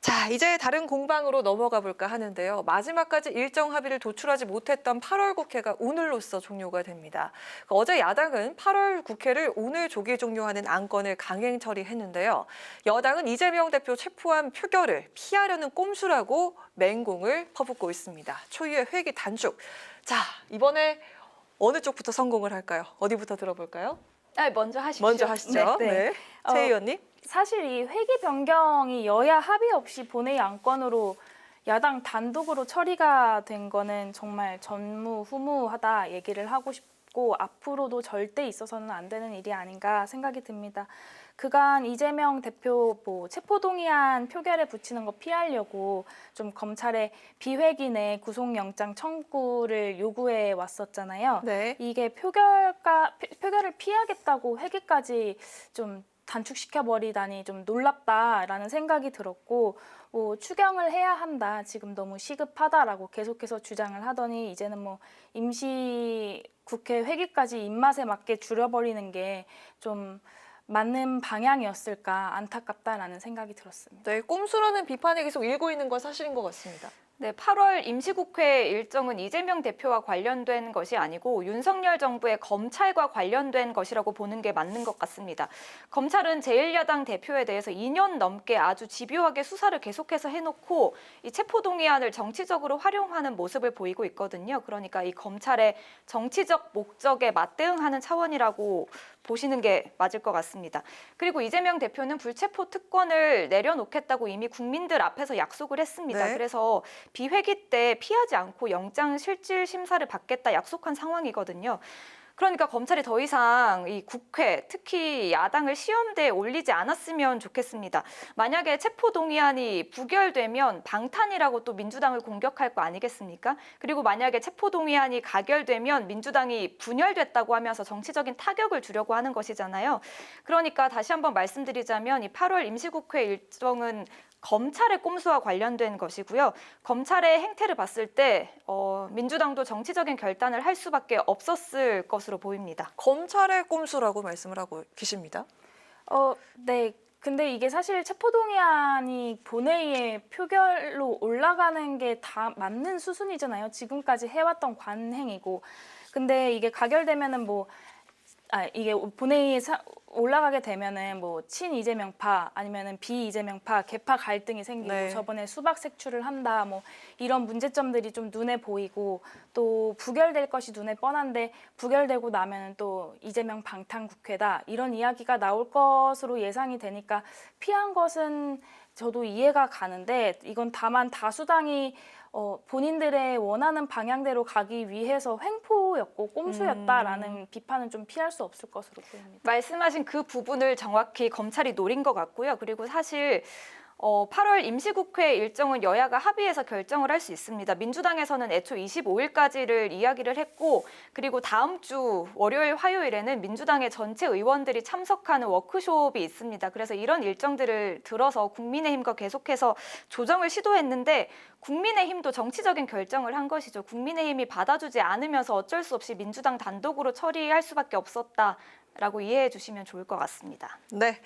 자, 이제 다른 공방으로 넘어가 볼까 하는데요. 마지막까지 일정 합의를 도출하지 못했던 8월 국회가 오늘로써 종료가 됩니다. 어제 야당은 8월 국회를 오늘 조기 종료하는 안건을 강행 처리했는데요. 여당은 이재명 대표 체포한 표결을 피하려는 꼼수라고 맹공을 퍼붓고 있습니다. 초유의 회기 단축. 자, 이번에 어느 쪽부터 성공을 할까요? 어디부터 들어볼까요? 먼저 하십시오. 먼저 하시죠. 네. 최 의원님. 사실 이 회기 변경이 여야 합의 없이 본회의 안건으로 야당 단독으로 처리가 된 거는 정말 전무후무하다 얘기를 하고 같고 앞으로도 절대 있어서는 안 되는 일이 아닌가 생각이 듭니다. 그간 이재명 대표 체포동의안 표결에 붙이는 거 피하려고 좀 검찰에 비회기 내 구속영장 청구를 요구해 왔었잖아요. 네. 이게 표결을 피하겠다고 회기까지 좀 단축시켜버리다니 좀 놀랍다라는 생각이 들었고 추경을 해야 한다. 지금 너무 시급하다라고 계속해서 주장을 하더니 이제는 임시 국회 회기까지 입맛에 맞게 줄여버리는 게 좀 맞는 방향이었을까 안타깝다라는 생각이 들었습니다. 네, 꼼수라는 비판이 계속 일고 있는 건 사실인 것 같습니다. 네, 8월 임시국회 일정은 이재명 대표와 관련된 것이 아니고 윤석열 정부의 검찰과 관련된 것이라고 보는 게 맞는 것 같습니다. 검찰은 제1야당 대표에 대해서 2년 넘게 아주 집요하게 수사를 계속해서 해놓고 이 체포동의안을 정치적으로 활용하는 모습을 보이고 있거든요. 그러니까 이 검찰의 정치적 목적에 맞대응하는 차원이라고 보시는 게 맞을 것 같습니다. 그리고 이재명 대표는 불체포 특권을 내려놓겠다고 이미 국민들 앞에서 약속을 했습니다. 네. 그래서 비회기 때 피하지 않고 영장 실질 심사를 받겠다 약속한 상황이거든요. 그러니까 검찰이 더 이상 이 국회, 특히 야당을 시험대에 올리지 않았으면 좋겠습니다. 만약에 체포동의안이 부결되면 방탄이라고 또 민주당을 공격할 거 아니겠습니까? 그리고 만약에 체포동의안이 가결되면 민주당이 분열됐다고 하면서 정치적인 타격을 주려고 하는 것이잖아요. 그러니까 다시 한번 말씀드리자면 이 8월 임시국회 일정은 검찰의 꼼수와 관련된 것이고요. 검찰의 행태를 봤을 때 민주당도 정치적인 결단을 할 수밖에 없었을 것으로 보입니다. 검찰의 꼼수라고 말씀을 하고 계십니다. 네. 근데 이게 사실 체포동의안이 본회의에 표결로 올라가는 게 다 맞는 수순이잖아요. 지금까지 해왔던 관행이고. 근데 이게 가결되면은 이게 본회의에 올라가게 되면은 친 이재명파 아니면은 비 이재명파 개파 갈등이 생기고 네. 저번에 수박 색출을 한다 이런 문제점들이 좀 눈에 보이고 또 부결될 것이 눈에 뻔한데 부결되고 나면은 또 이재명 방탄 국회다 이런 이야기가 나올 것으로 예상이 되니까 피한 것은 저도 이해가 가는데 이건 다만 다수당이 본인들의 원하는 방향대로 가기 위해서 횡포였고 꼼수였다라는 비판은 좀 피할 수 없을 것으로 보입니다. 말씀하신 그 부분을 정확히 검찰이 노린 것 같고요. 그리고 사실 8월 임시국회 일정은 여야가 합의해서 결정을 할 수 있습니다. 민주당에서는 애초 25일까지를 이야기를 했고 그리고 다음 주 월요일, 화요일에는 민주당의 전체 의원들이 참석하는 워크숍이 있습니다. 그래서 이런 일정들을 들어서 국민의힘과 계속해서 조정을 시도했는데 국민의힘도 정치적인 결정을 한 것이죠. 국민의힘이 받아주지 않으면서 어쩔 수 없이 민주당 단독으로 처리할 수밖에 없었다라고 이해해 주시면 좋을 것 같습니다. 네.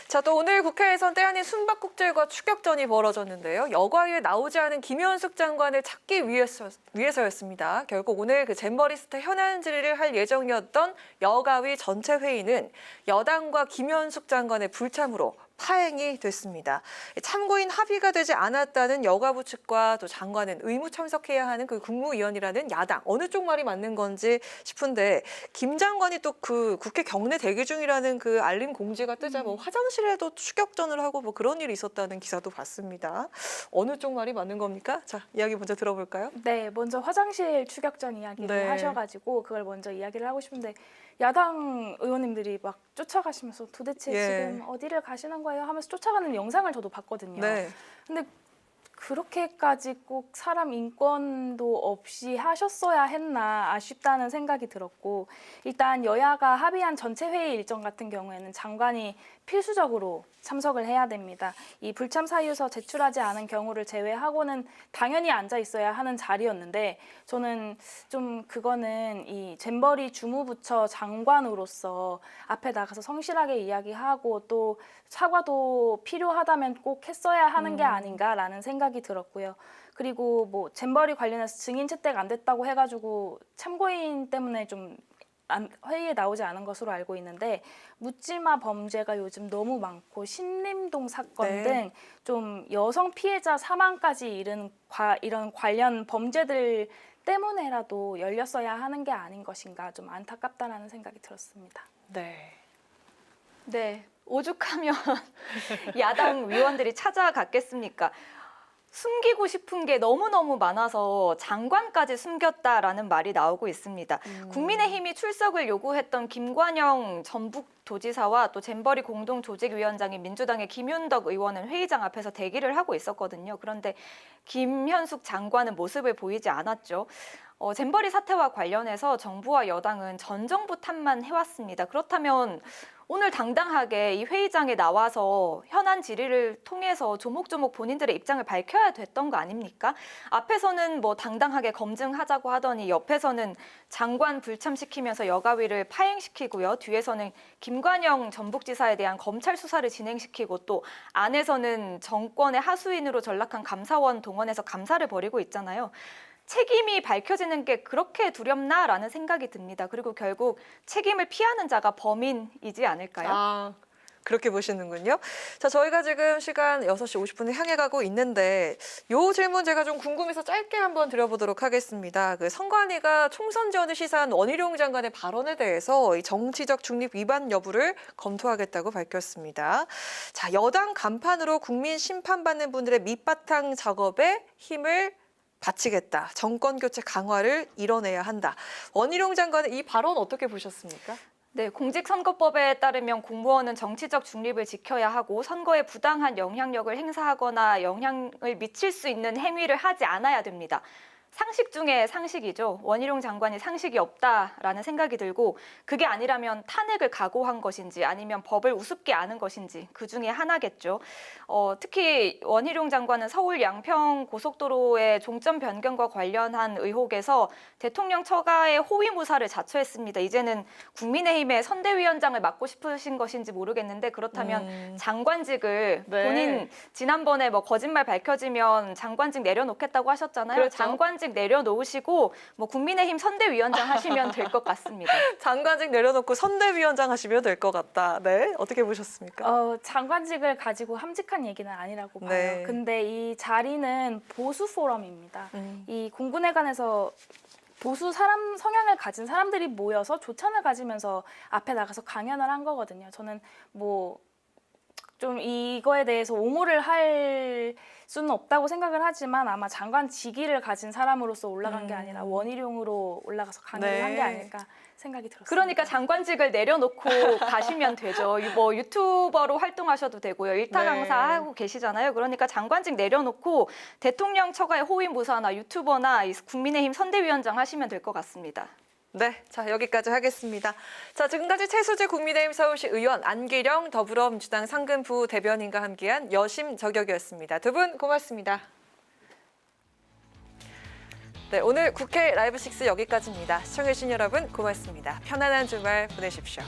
자, 또 오늘 국회에선 때 아닌 숨바꼭질과 추격전이 벌어졌는데요. 여가위에 나오지 않은 김현숙 장관을 찾기 위해서였습니다. 결국 오늘 그 잼버리스트 현안 질의를 할 예정이었던 여가위 전체 회의는 여당과 김현숙 장관의 불참으로 파행이 됐습니다. 참고인 합의가 되지 않았다는 여가부 측과 또 장관은 의무 참석해야 하는 그 국무위원이라는 야당 어느 쪽 말이 맞는 건지 싶은데 김 장관이 또 그 국회 경내 대기 중이라는 그 알림 공지가 뜨자 화장실에도 추격전을 하고 그런 일이 있었다는 기사도 봤습니다. 어느 쪽 말이 맞는 겁니까? 자, 이야기 먼저 들어볼까요? 네, 먼저 화장실 추격전 이야기를 네. 하셔가지고 그걸 먼저 이야기를 하고 싶은데 야당 의원님들이 막 쫓아가시면서 도대체 지금 어디를 가시는 거예요 하면서 쫓아가는 영상을 저도 봤거든요. 네. 근데 그렇게까지 꼭 사람 인권도 없이 하셨어야 했나 아쉽다는 생각이 들었고 일단 여야가 합의한 전체 회의 일정 같은 경우에는 장관이 필수적으로 참석을 해야 됩니다. 이 불참 사유서 제출하지 않은 경우를 제외하고는 당연히 앉아 있어야 하는 자리였는데 저는 좀 그거는 이 잼버리 주무부처 장관으로서 앞에 나가서 성실하게 이야기하고 또 사과도 필요하다면 꼭 했어야 하는 게 아닌가라는 생각이 들었고요. 그리고 잼버리 관련해서 증인 채택 안 됐다고 해가지고 참고인 때문에 좀 회의에 나오지 않은 것으로 알고 있는데 묻지마 범죄가 요즘 너무 많고 신림동 사건 등 좀 여성 피해자 사망까지 이른 이런 관련 범죄들 때문에라도 열렸어야 하는 게 아닌 것인가 좀 안타깝다라는 생각이 들었습니다. 네, 오죽하면 야당 위원들이 찾아갔겠습니까? 숨기고 싶은 게 너무너무 많아서 장관까지 숨겼다라는 말이 나오고 있습니다. 국민의힘이 출석을 요구했던 김관영 전북도지사와 또 잼버리 공동조직위원장인 민주당의 김윤덕 의원은 회의장 앞에서 대기를 하고 있었거든요. 그런데 김현숙 장관은 모습을 보이지 않았죠. 잼버리 사태와 관련해서 정부와 여당은 전 정부 탓만 해왔습니다. 그렇다면 오늘 당당하게 이 회의장에 나와서 현안 질의를 통해서 조목조목 본인들의 입장을 밝혀야 됐던 거 아닙니까? 앞에서는 뭐 당당하게 검증하자고 하더니 옆에서는 장관 불참시키면서 여가위를 파행시키고요. 뒤에서는 김관영 전북지사에 대한 검찰 수사를 진행시키고 또 안에서는 정권의 하수인으로 전락한 감사원 동원해서 감사를 벌이고 있잖아요. 책임이 밝혀지는 게 그렇게 두렵나라는 생각이 듭니다. 그리고 결국 책임을 피하는 자가 범인이지 않을까요? 그렇게 보시는군요. 자, 저희가 지금 시간 6시 50분을 향해 가고 있는데 요 질문 제가 좀 궁금해서 짧게 한번 드려보도록 하겠습니다. 그 선관위가 총선 지원을 시사한 원희룡 장관의 발언에 대해서 이 정치적 중립 위반 여부를 검토하겠다고 밝혔습니다. 자, 여당 간판으로 국민 심판받는 분들의 밑바탕 작업에 힘을 바치겠다. 정권 교체 강화를 이뤄내야 한다. 원희룡 장관의 이 발언 어떻게 보셨습니까? 네, 공직선거법에 따르면 공무원은 정치적 중립을 지켜야 하고 선거에 부당한 영향력을 행사하거나 영향을 미칠 수 있는 행위를 하지 않아야 됩니다. 상식 중에 상식이죠. 원희룡 장관이 상식이 없다라는 생각이 들고 그게 아니라면 탄핵을 각오한 것인지 아니면 법을 우습게 아는 것인지 그 중에 하나겠죠. 특히 원희룡 장관은 서울 양평 고속도로의 종점 변경과 관련한 의혹에서 대통령 처가의 호위무사를 자처했습니다. 이제는 국민의힘의 선대위원장을 맡고 싶으신 것인지 모르겠는데 그렇다면 장관직을 본인 지난번에 뭐 거짓말 밝혀지면 장관직 내려놓겠다고 하셨잖아요. 그렇죠. 장관직 내려놓으시고 뭐 국민의힘 선대위원장 하시면 될 것 같습니다. 장관직 내려놓고 선대위원장 하시면 될 것 같다. 네, 어떻게 보셨습니까? 장관직을 가지고 함직한 얘기는 아니라고 봐요. 네. 근데 이 자리는 보수 포럼입니다. 이 공군회관에서 보수 사람 성향을 가진 사람들이 모여서 조찬을 가지면서 앞에 나가서 강연을 한 거거든요. 저는 뭐 좀 이거에 대해서 옹호를 할 수는 없다고 생각을 하지만 아마 장관 직위를 가진 사람으로서 올라간 게 아니라 원희룡으로 올라가서 강연을 한 게 아닐까 생각이 들었습니다. 그러니까 장관직을 내려놓고 가시면 되죠. 뭐 유튜버로 활동하셔도 되고요. 일타 강사 하고 계시잖아요. 그러니까 장관직 내려놓고 대통령 처가의 호위무사나 유튜버나 국민의힘 선대위원장 하시면 될 것 같습니다. 네, 자 여기까지 하겠습니다. 자, 지금까지 최수재 국민의힘 서울시 의원, 안기령 더불어민주당 상근부 대변인과 함께한 여심 저격이었습니다. 두 분 고맙습니다. 네, 오늘 국회 라이브 6 여기까지입니다. 시청해주신 여러분 고맙습니다. 편안한 주말 보내십시오.